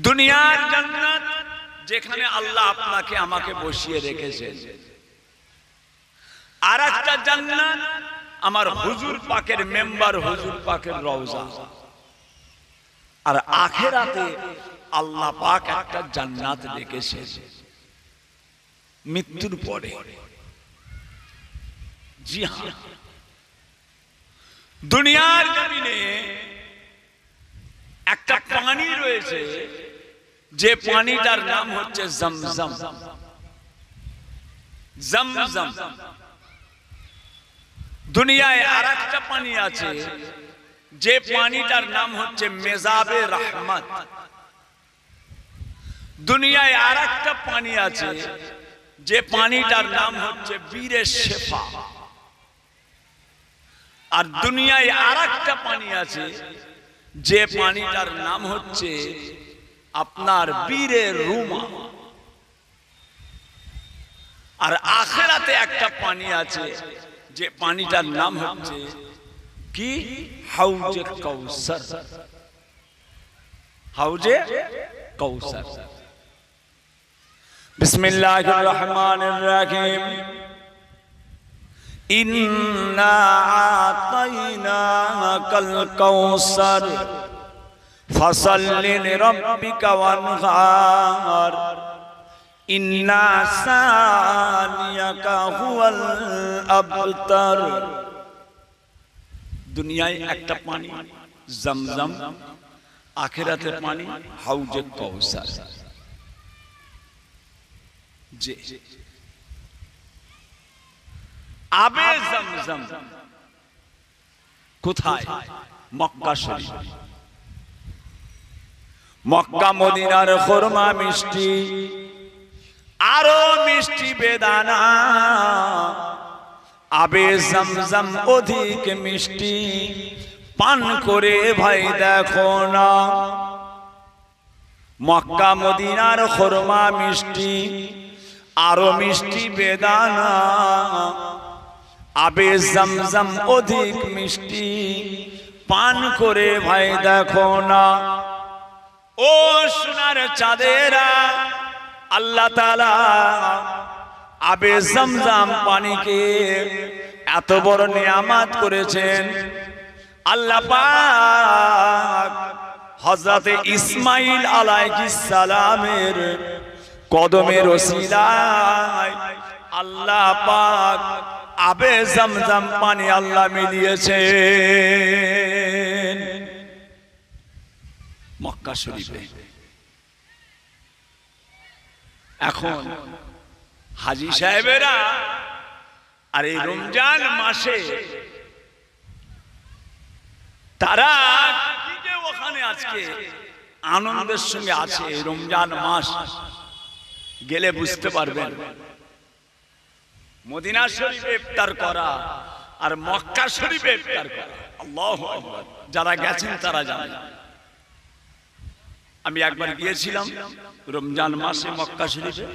A: দুনিয়ার জান্নাত যেখানে আল্লাহ আপনাকে আমাকে বসিয়ে রেখেছেন, আর একটা জান্নাত আমার হুজুর পাকের মেম্বার, হুজুর পাকের রওজা। আর আখিরাতে আল্লাহ পাক একটা জান্নাত রেখেছেন মৃত্যুর পরে। জি হ্যাঁ, দুনিয়ার জমিনে একটা পানি রয়েছে, যে পানিটার নাম হচ্ছে জমজম। জমজম। দুনিয়ায় আর একটা পানি আছে, যে পানিটার নাম হচ্ছে মেজাবে রহমত। দুনিয়ায় আর একটা পানি আছে, যে পানিটার নাম হচ্ছে বীরে শেফা। আর দুনিয়ায় আর একটা পানি আছে, যে পানিটার নাম হচ্ছে আপনার বীরে রুমা। আর আখিরাতে একটা পানি আছে, যে পানিটার নাম হচ্ছে কি? হাউজে কাউসার। হাউজে কাউসার। বিসমিল্লাহির রহমানির রহিম। ইন্না আতাইনাকাল কাউসার ফাসাল্লি লিরাব্বিকা ওয়ানহার ইন্না সানিয়াকা হুয়াল আবতার। দুনিয়ায় একটা পানি জমজম, আখিরাতে পানি হাউজে কাউসার। যে আবে জমজম কোথায়? মক্কা শরীফ। মক্কা মদিনার খুরমা মিষ্টি, আরো মিষ্টি বেদানা। আবে জমজম অধিক মিষ্টি, পান করে ভাই দেখো না। মক্কা মদিনার খুরমা মিষ্টি, আরো মিষ্টি বেদানা। আবে জমজম অধিক মিষ্টি, পান করে ভাই দেখো না। ও সোনার চাঁদেরা, আল্লাহ তাআলা আবে জমজম পানিকে এত বড় নিয়ামত করেছেন। আল্লাহ পাক হযরতে ইসমাঈল আলাইহিস সালামের কদমের ওসিলায় আল্লাহ পাক আবে জমজম পানি আল্লাহ মিলিয়েছেন মক্কা শরীফে। এখন হাজী সাহেবেরা আর এই রমজান মাসে তারা কি যে ওখানে আজকে আনন্দের সঙ্গে আছে। রমজান মাস গেলে বুঝতে পারবেন, মদিনা শরীফে ইফতার করা আর মক্কা শরীফে ইফতার করা, আল্লাহু আকবার। যারা গেছেন তারা জানেন। আমি একবার গিয়েছিলাম রমজান মাসে মক্কা শরীফে।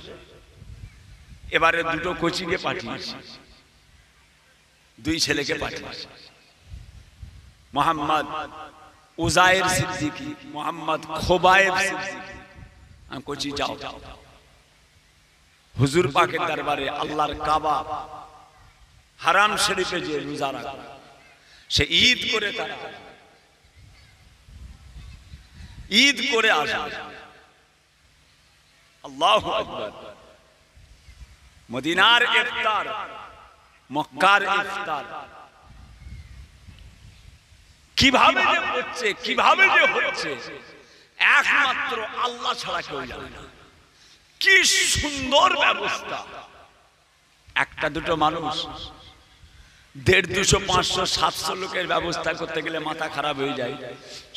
A: এবারে দুটো কোচিকে পাঠিয়েছি, দুই ছেলেকে পাঠিয়েছি, মোহাম্মদ উজায়ের সিদ্দিকী, মোহাম্মদ খোবায়েব সিদ্দিকী। আমি কোচি যাও, হুজুর পাকের দরবারে আল্লাহর কাবা হারাম শরীফে যে রোজা রাখে, সে ঈদ করে, তারা ঈদ করে আসে। আল্লাহু আকবার। মদিনার ইফতার, মক্কার ইফতার কিভাবে যে হচ্ছে, কিভাবে যে হচ্ছে একমাত্র আল্লাহ ছাড়া কেউ জানে না। কি সুন্দর ব্যবস্থা! একটা দুটো মানুষ 150, 200, 500, 700 লোকের ব্যবস্থা করতে গেলে মাথা খারাপ হয়ে যায়।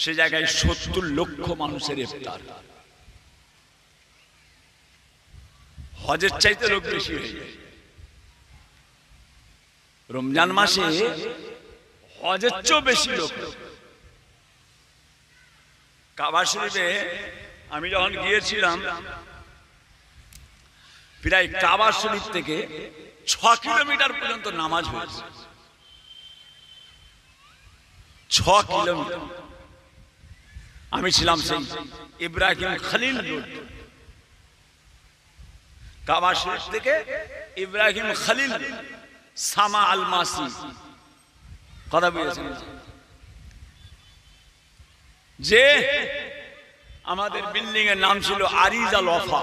A: সে জায়গায় 70 লক্ষ মানুষের ইফতার। হজের চাইতে লোক বেশি হয়ে যায়। রমজান মাসে হজের চেয়েও বেশি লোক। কাবা শরীফে আমি যখন গিয়েছিলাম প্রায় কাবা শরীফ থেকে 6 কিলোমিটার পর্যন্ত নামাজ হয়েছে। 6 কিলোমিটার। আমি ছিলাম সেই ইব্রাহিম খলিল রোড, কাবা শরীফ থেকে ইব্রাহিম খলিল সামা আল মাসি কথা বলেছেন যে আমাদের বিল্ডিং এর নাম ছিল আরিজা লফা,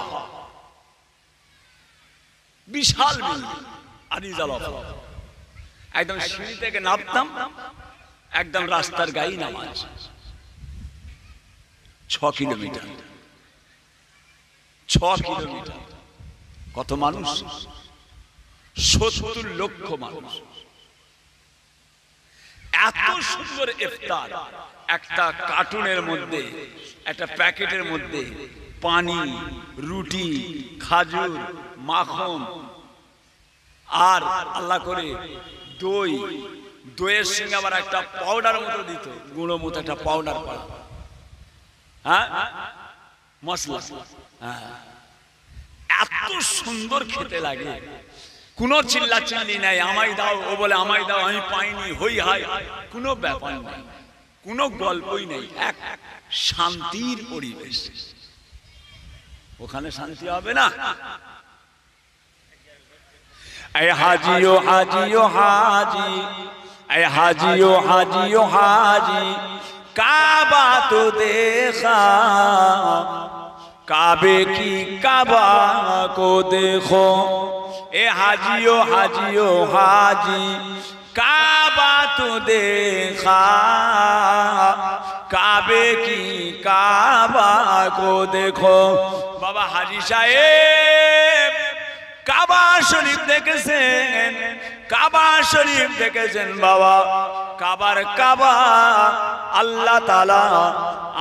A: বিশাল বিল্ডিং আরিজা লফা। একদম সিঁড়ি থেকে নামতাম, একদম রাস্তার গায়ে নামাজ। 6 কিলোমিটার। 6 কিলোমিটার। কত মানুষ? 70 লক্ষ মানুষ। এত সুন্দর ইফতার, একটা কার্টুনের মধ্যে, একটা প্যাকেটের মধ্যে পানি, রুটি, খাজুর, মাখন আর আল্লাহ করে দই, দইয়ের সঙ্গে আবার একটা পাউডার মতো দিত, গুঁড়ো মতো একটা পাউডার পাওয়া, হ্যাঁ মশলা। হ্যাঁ, এত সুন্দর খেতে লাগে। কোনো চিল্লা চিল্লি নাই, আমায় দাও, ও বলে আমায় দাও, আমি পাইনি, হই হাই, কোনো ব্যাপার নাই, কোনো গল্পই নেই। এক শান্তির পরিবেশ। ওখানে শান্তি হবে না? এ হাজিও হাজিও হাজি, এ হাজিও হাজিও হাজি, কাবা তো দেখা, काबे की काबा को देखो। ए हाजियो हाजियो हाजी, काबा तो देखा, काबे की काबा को देखो। बाबा हाजी साहेब কাবা শরীফ দেখেছেন, কাবা শরীফ দেখেছেন বাবা। কাবার কাবা আল্লাহ তাআলা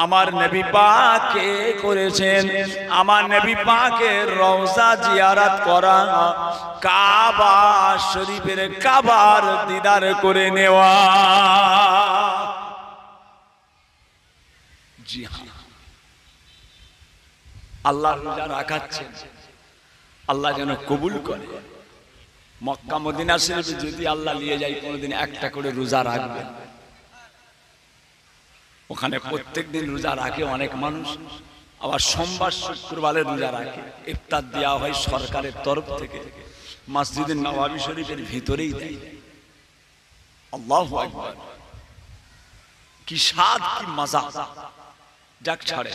A: আমার নবী পাককে করেছেন। আমার নবী পাকের রওজা জিয়ারত করা, কাবা শরীফের কাবার দিদার করে নেওয়া। জি হ্যাঁ, আল্লাহ রোজা রাখাচ্ছেন, আল্লাহ যেন কবুল করে। মক্কা মদিনা শরীফে যদি আল্লাহ নিয়ে যায়, কোনোদিন একটা করে রোজা রাখবেন। ওখানে প্রত্যেকদিন রোজা রাখে অনেক মানুষ, আবার সোমবার শুক্রবারে রোজা রাখে। ইফতার দেওয়া হয় সরকারের তরফ থেকে, মসজিদে নববী শরীফের ভিতরেই দেয়। আল্লাহু আকবার, কি স্বাদ, কি মজা। যাক ছাড়ে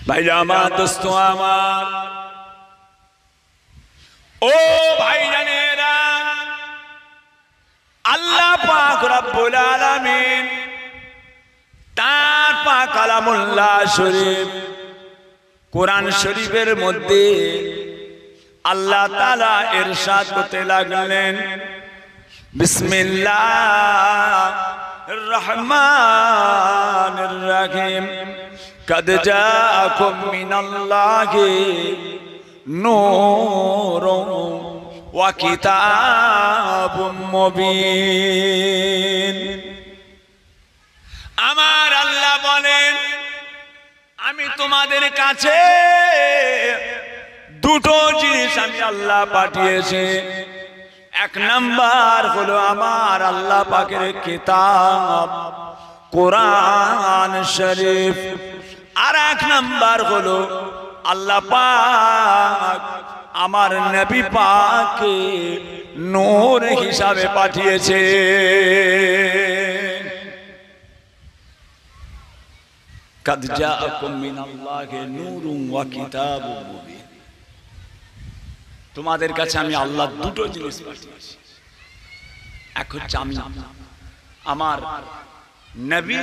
A: ভাইরা আমার, দোস্ত আমার, ও ভাইজানেরা, আল্লাহ পাক রব্বুল আলামিন তার পাক কালামুল্লাহ শরীফ কোরআন শরীফের মধ্যে আল্লাহ তাআলা ইরশাদ করতে লাগলেন, বিসমিল্লাহির রহমানির রহিম, কদ জাআকুম মিনাল্লাহি নূরুন ওয়া কিতাবুম মুবিন। আমার আল্লাহ বলেন, আমি তোমাদের কাছে দুটো জিনিস আমি আল্লাহ পাঠিয়েছি। এক নাম্বার হলো আমার আল্লাহ পাকের কিতাব কোরআন শরীফ, আর এক নাম্বার হলো আল্লাহ পাক আমার নবী পাককে নূর হিসাবে পাঠিয়েছে। কদ জাআকুম মিনাল্লাহি নূরুন ওয়া কিতাবুম মুবিন। তোমাদের কাছে আমি আল্লাহ দুটো জিনিস পাঠিয়েছি। এক হচ্ছে আমি আমার নবী,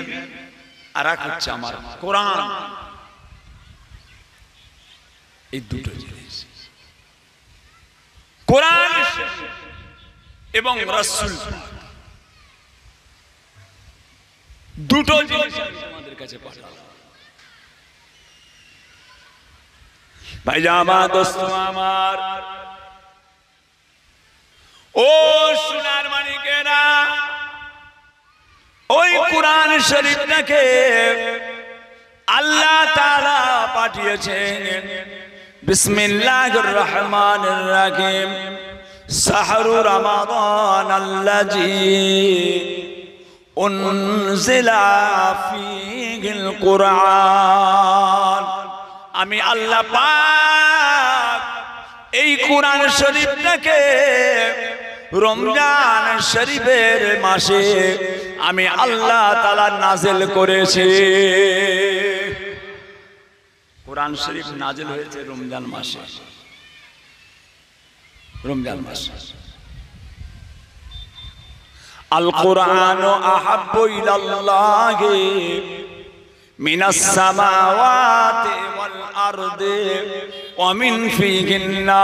A: আর এক হচ্ছে আমার কোরআন। এই দুটো জিনিস, কোরআন এবং রাসূল, দুটো জিনিস আমি তোমাদের কাছে পাঠালাম। ভাইজামা দোস্ত আমার, ও সোনার মানিকেরা, ওই কোরআন শরীফটাকে আল্লাহ তাআলা পাঠিয়েছেন বিসমিল্লাহির রহমানির রহিম শাহরু রমাদানাল্লাযী উনজিলা ফীহিল কুরআন। আমি আল্লাহ পাক এই কুরআন শরীফটাকে রমজান শরীফের মাসে আমি আল্লাহ তাআলা নাযিল করেছি। কুরআন শরীফ নাযিল হয়েছে রমজান মাসে। রমজান মাসে আল কুরআনু আহাব্বু ইলাল্লাহি মিনাস সামাওয়াতি ওয়াল আরদি ওয়া মিন ফীহিন্না।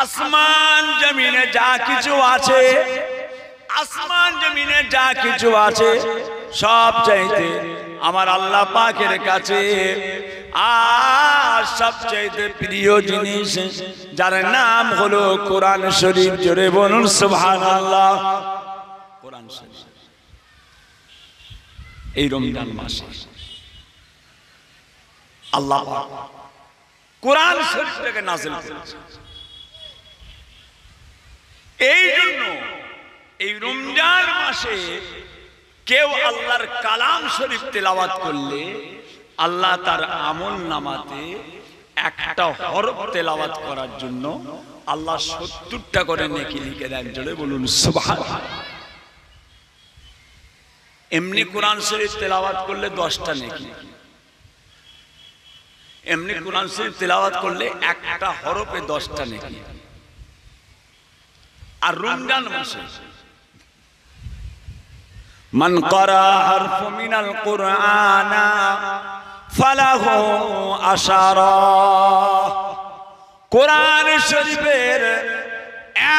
A: আসমান জমিনে যা কিছু আছে, আসমান জমিনে যা কিছু আছে সব চাইতে আমার আল্লাহ পাকের কাছে আর সবচাইতে প্রিয় জিনিস যার নাম হলো কোরআন শরীফ। জোরে বলুন সুবহানাল্লাহ। কোরআন শরীফ এই রমজান মাসে আল্লাহ পাক কোরআন শরীফটাকে নাযিল করেছেন। এই জন্য এই রমজান মাসে কেউ আল্লাহর কালাম শরীফ তেলাওয়াত করলে আল্লাহ তার আমল নামাতে একটা হরফ তেলাওয়াত করার জন্য আল্লাহ ৭০টা করে নেকি লিখে দেন। জোরে বলুন সুবহানাল্লাহ। এমনি কোরআন শরীফ তেলাওয়াত করলে 10টা নেকি, এমনি কোরআন শরীফ তেলাওয়াত করলে একটা হরফে 10টা নেকি। আর রমজান মাসে মান ক্বারা হারফু মিনাল কুরআনা ফালাহু আশারা। কোরআন শরীফের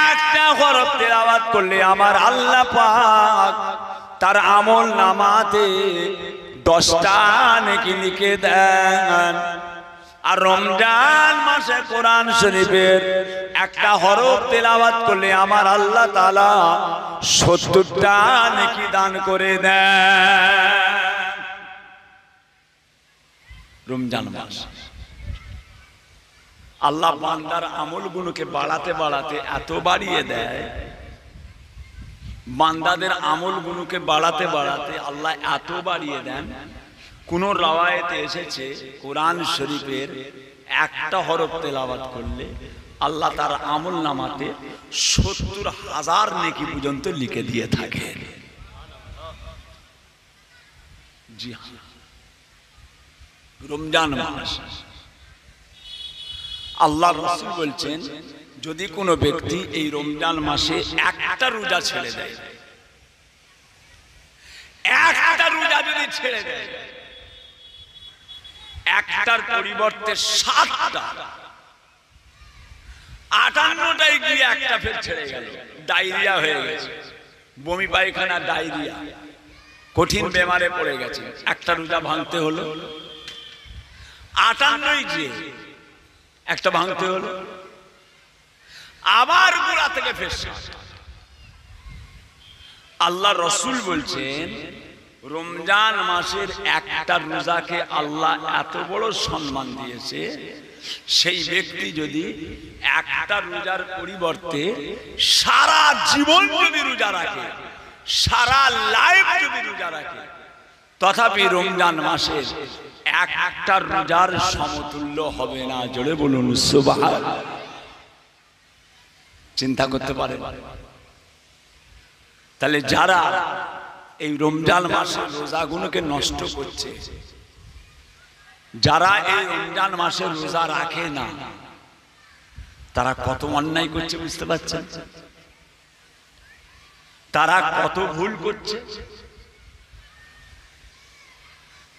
A: একটা হরফ তেলাওয়াত করলে আমার আল্লাহ পাক তার আমল নামাতে 10টা নেকি লিখে দেন। আর রমজান মাসে কোরআন শরীফের একটা হরফ তেলাওয়াত করলে আমার আল্লাহ তাআলা ৭০টা নেকি দান করে দেন। রমজান মাস আল্লাহ বান্দার আমলগুলোকে বাড়াতে বাড়াতে এত বাড়িয়ে দেয়, বান্দাদের আমলগুলোকে বাড়াতে বাড়াতে আল্লাহ এত বাড়িয়ে দেন। কোন রাওয়ায়াতে এসেছে কোরআন শরীফের একটা হরফ তেলাওয়াত করলে আল্লাহ তার আমল নামাতে ৭০,০০০ নেকি পর্যন্ত লিখে দিয়ে থাকে। জি হ্যাঁ, রমজান মাস আল্লাহ রাসূল বলছেন যদি কোনো ব্যক্তি এই রমজান মাসে একটা রোজা ছেড়ে দেয়, একটা রোজা যদি ছেড়ে দেয়, একটার পরিবর্তে ৭টা, ৫৮টায় গিয়ে একটা ফের ছেড়ে গেল, ডায়রিয়া হয়ে গেছে, বমি পায়খানা ডায়রিয়া, কঠিন বেমারে পড়ে গেছে, একটা রোজা ভাঙতে হলো। ৫৮ই গিয়ে একটা ভাঙতে হলো, আবার গোড়া থেকে ফের। আল্লাহ রাসূল বলছেন রমজান মাসের একটা রোজাকে আল্লাহ এত বড় সম্মান দিয়েছে, সেই ব্যক্তি যদি একটা রোজার পরিবর্তে সারা জীবন যদি রোজা রাখে, সারা লাইফ যদি রোজা রাখে, তথাপি রমজান মাসের একটা রোজার সমতুল্য হবে না। জোরে বলুন সুবহানাল্লাহ। চিন্তা করতে পারে? তাহলে যারা এই রমজান মাসের রোজাগুলোকে নষ্ট করছে, যারা এই রমজান মাসের রোজা রাখে না, তারা কত অন্যায় করছে বুঝতে পারছেন? তারা কত ভুল করছে,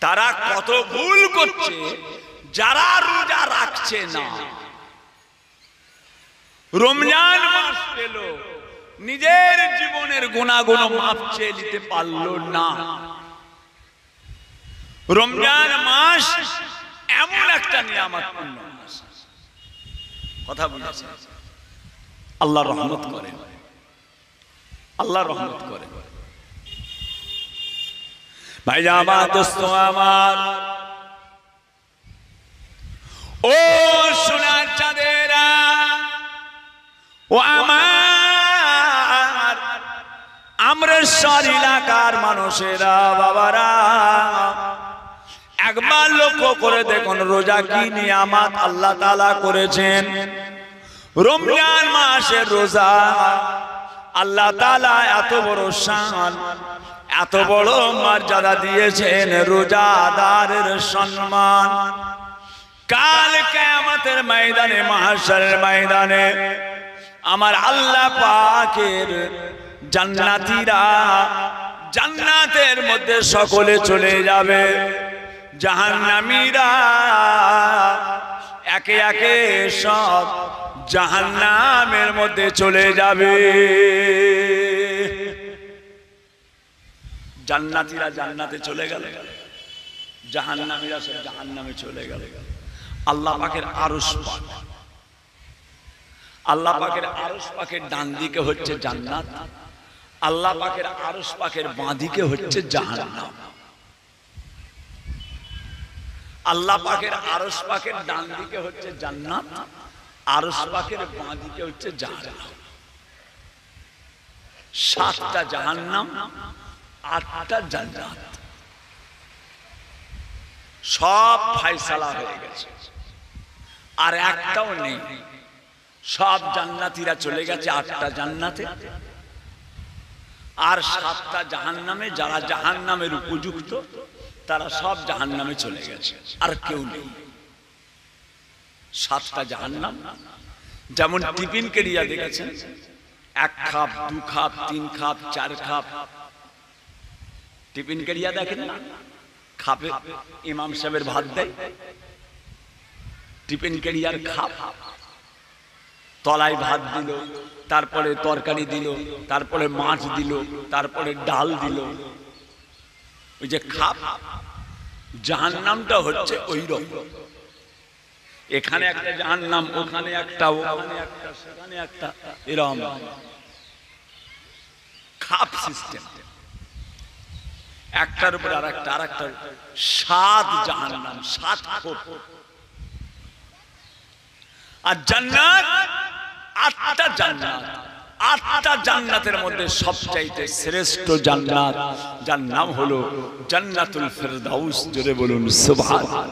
A: তারা কত ভুল করছে যারা রোজা রাখছে না। রমজান মাস পেল, নিজের জীবনের গুনাহগুলো মাপ চেয়ে নিতে পারলো না। রমজান মাস এমন একটা নিয়ামতপূর্ণ মাস, কথা বুঝেছেন? আল্লাহ রহমত করেন, আল্লাহ রহমত করেন। ভাই আমার দোস্ত আমার, ও বাচ্চাদেরা ও আমার আমরেশ্বর এলাকার মানুষেরা বাবারা, একবার লক্ষ্য করে দেখুন রোজা কি নিয়ামত আল্লাহ তাআলা করেছেন। রমজান মাসের রোজা আল্লাহ তাআলা এত বড় শান, এত বড় মর্যাদা দিয়েছেন রোজাদারের সম্মান। কাল কিয়ামতের ময়দানে, মাহশরের ময়দানে আমার আল্লাহ পাকের জান্নাতীরা জান্নাতের মধ্যে সকলে চলে যাবে, জাহান্নামীরা একে একে সব জাহান্নামের মধ্যে চলে যাবে। জান্নাতীরা জান্নাতে চলে গেল, জাহান্নামীরা সব জাহান্নামে চলে গেল। আল্লাহ পাকের আরশ পাক, আল্লাহ পাকের আরশ পাকের ডান দিকে হচ্ছে জান্নাত, আল্লাহ পাকের আরশ পাকের বাঁ দিকে হচ্ছে জাহান্নাম। আল্লাহ পাকের আরশ পাকের ডান দিকে হচ্ছে জান্নাত, আরশ পাকের বাঁ দিকে হচ্ছে জাহান্নাম। 7টা জাহান্নাম, 8টা জান্নাত, সব ফয়সালা হয়ে গেছে, আর একটাও নেই। সব জান্নাতীরা চলে গেছে 8টা জান্নাতে, আর 7টা জাহান্নামে। যারা জাহান্নামের উপযুক্ত তারা সব জাহান্নামে চলে গেছে, আর কেউ নেই। 7টা জাহান্নাম, যেমন টিফিন কেরিয়া দেখেছেন, 1 খাপ 2 খাপ 3 খাপ 4 খাপ টিফিন কেরিয়া দেখেন না, খাপে ইমাম সাহেবের ভাত দেয়, টিফিন কেরিয়ার খাপ, তলায় ভাত দিল, তারপরে তরকারি দিল, তারপরে মাছ দিল, তারপরে ডাল দিল। ওই যে খাপ, জাহান্নামটা হচ্ছে ওই রকম। এখানে একটা জাহান্নাম, ওখানে একটা, ওখানে একটা, সেখানে একটা, এরকম খাপ সিস্টেম, একটার উপরে আর একটা, আর একটা। 7 জাহান্নাম, 7 খোপ। আর জান্নাত 8টা জান্নাত, 8টা জান্নাতের মধ্যে সবচাইতে শ্রেষ্ঠ জান্নাত, যার নাম হলো জান্নাতুল ফেরদাউস। জোরে বলুন সুবহানাল্লাহ।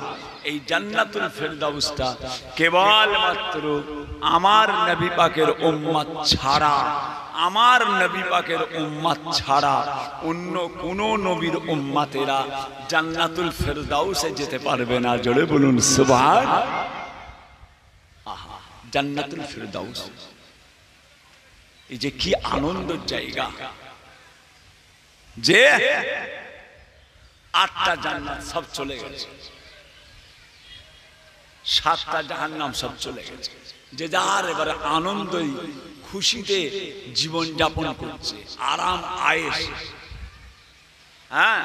A: এই জান্নাতুল ফেরদাউসটা কেবলমাত্র আমার নবী পাকের উম্মত ছাড়া, আমার নবী পাকের উম্মত ছাড়া অন্য কোন নবীর উম্মতেরা জান্নাতুল ফেরদাউসে যেতে পারবে না। জোরে বলুন সুবহানাল্লাহ। আহা, জান্নাতুল ফেরদাউস, এই যে কি আনন্দের জায়গা, যে 8টা জান্নাত সব চলে গেছে, 7টা জাহান্নাম সব চলে গেছে। যে যার এবারে আনন্দই খুশিতে জীবন যাপন করছে, আরাম আয়েশ। হ্যাঁ,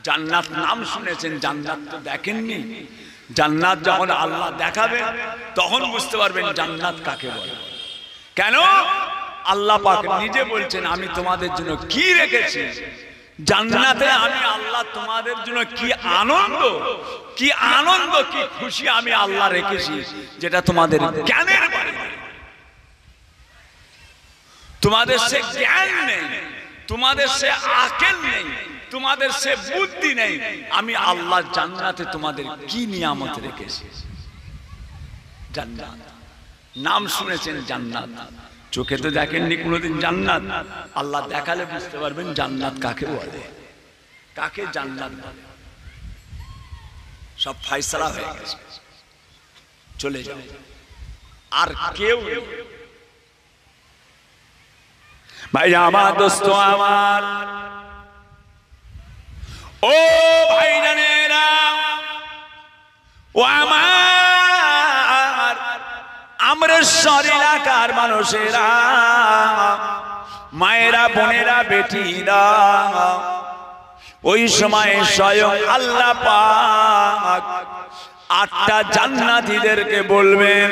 A: জান্নাত নাম শুনেছেন, জান্নাত তো দেখেননি। জান্নাত যখন আল্লাহ দেখাবে তখন বুঝতে পারবেন জান্নাত কাকে বলে। কেন? আল্লাহ পাক নিজে বলছেন, আমি তোমাদের জন্য কি রেখেছি জান্নাতে, আমি আল্লাহ তোমাদের জন্য কি আনন্দ, কি আনন্দ, কি খুশি আমি আল্লাহ রেখেছি, যেটা তোমাদের জ্ঞানের বাইরে। তোমাদের সে জ্ঞান নেই, তোমাদের সে আকেল নেই, তোমাদের সে বুদ্ধি নেই। আমি আল্লাহ জান্নাতে তোমাদের কি নিয়ামত রেখেছি। জান্নাত নাম শুনেছেন, জান্নাত চোখে তো দেখেননি কোনোদিন জান্নাত। আল্লাহ দেখালে বুঝতে পারবেন জান্নাত কাকে বলে, কাকে জান্নাত বলে। সব ফয়সালা হয়ে গেছে, চলে যাও, আর কেউ ভাই আমার দোস্ত আমার, ও ভাই জানেরা, ও আমার আমরেশ্বর এলাকার মানুষেরা, মায়েরা, বোনেরা, বেটিরা, ওই সময় স্বয়ং আল্লাহ পাক 8টা জান্নাতীদেরকে বলবেন,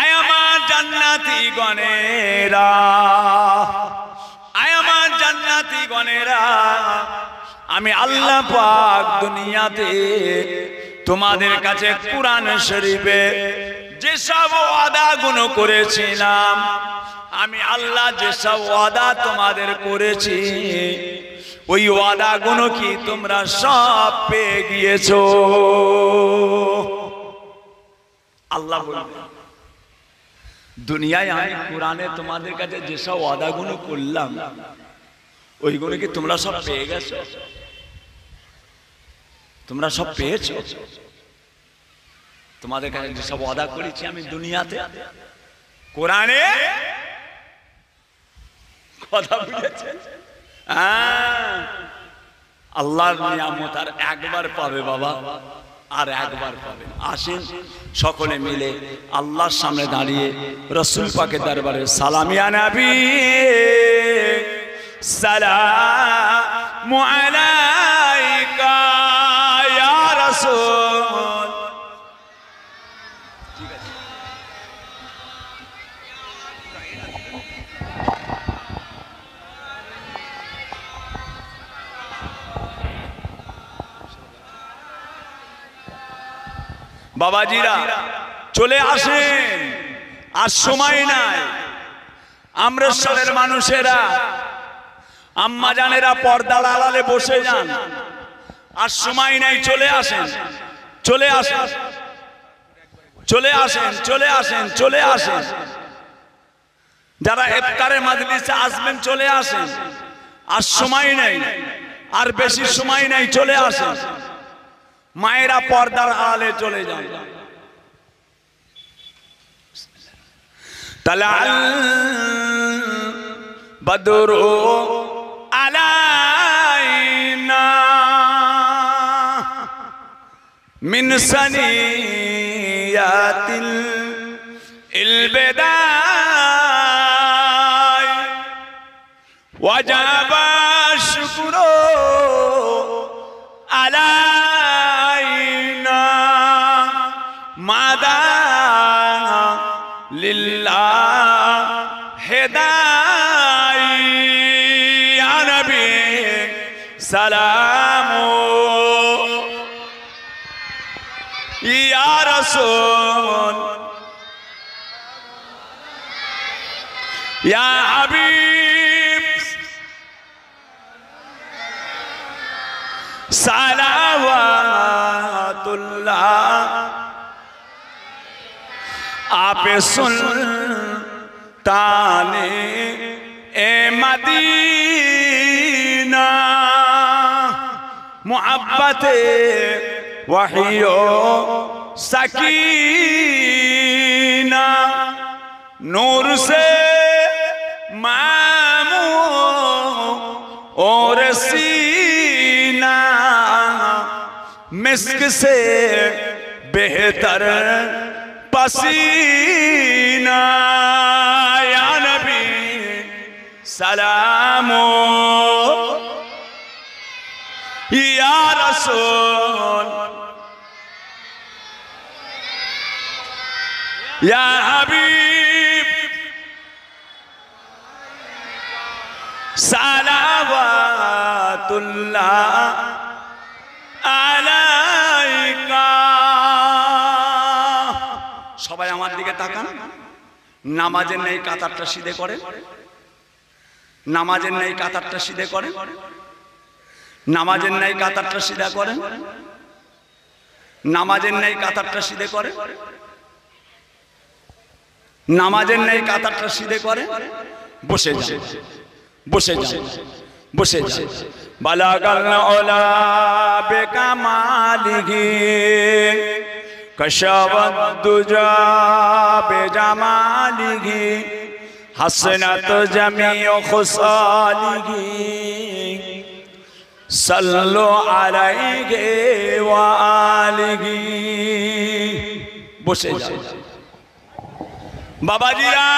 A: আয় আমার জান্নাতি গণেরা, আয় আমার জান্নাতি গণেরা, আমি আল্লাহ পাক দুনিয়াতে তোমাদের কাছে কুরআন শরীফে যেসব ওয়াদাগুলো করেছিলাম আমি আল্লাহ, যেসব ওয়াদা তোমাদের করেছি ওই ওয়াদাগুলো কি তোমরা সব পেয়ে গিয়েছো? আল্লাহ বলবেন দুনিয়ায় আমি কোরআনে তোমাদের কাছে যেসব ওয়াদাগুলো করলাম ওইগুলো কি তোমরা সব পেয়ে গেছো? তোমরা সব পেয়েছো? তোমাদের কাছে যেসব ওয়াদা করেছি আমি দুনিয়াতে কোরআনে, কথা বুঝেছেন? আল্লাহর নিয়ামত আর একবার পাবে বাবা, আর একবার পাবে। আসেন সকলে মিলে আল্লাহর সামনে দাঁড়িয়ে রাসূল পাকের দরবারে সালামিয়া নবী সালামু আলাইকা ইয়া রাসূল। ঠিক আছে, বাবাজিরা চলে আসেন, আর সময় নাই। আমৃতসরের মানুষেরা, আম্মা জানেরা পর্দার আড়ালে বসে যান, আর সময় নাই। চলে আসেন, চলে আসেন, চলে আসেন, চলে আসেন, চলে আসেন। যারা ইফতারের মাজলিসে আসবেন চলে আসেন, আর সময় নাই, আর বেশি সময় নাই। চলে আসেন, মায়েরা পর্দার আড়ালে চলে যান। তালাল বদরু আলাইনা মিন সানিয়াতিল ইলবিদাই ওয়াজাবা শুকরু আলাইনা মাদা লিল্লাহ হেদাই ইয়া নবী সালামু ইয়া রাসূল ইয়া হাবিব সালাওয়াতুল্লাহ आपे सुल्ताने ए मदीना मुहब्बते वहियो सकीना नूर से मामू और सीना मिस्क से बेहतर पसीना या नबी सलामो या रसूल या हबीब सलावतुल्लाह আলাইকা। সবাই আমার দিকে তাকান। নামাজের নেই কাতারটা সিধে করেন, নামাজের নেই কাতারটা সিধে করেন, নামাজের নেই কাতারটা সিধা করেন, নামাজের নেই কাতারটা সিধে করেন, নামাজের নেই কাতারটা সিধে করে বসে যান, বসে যান, বসে যান। বালাগাল ওলা বেকামালিহি কশাওয়াত দুজা বেজামালিহি হাসনাত জামিউ খুসালিহি সাল্লু আলাইহি ওয়া আলিহি। বসে যান বাবাজিরা।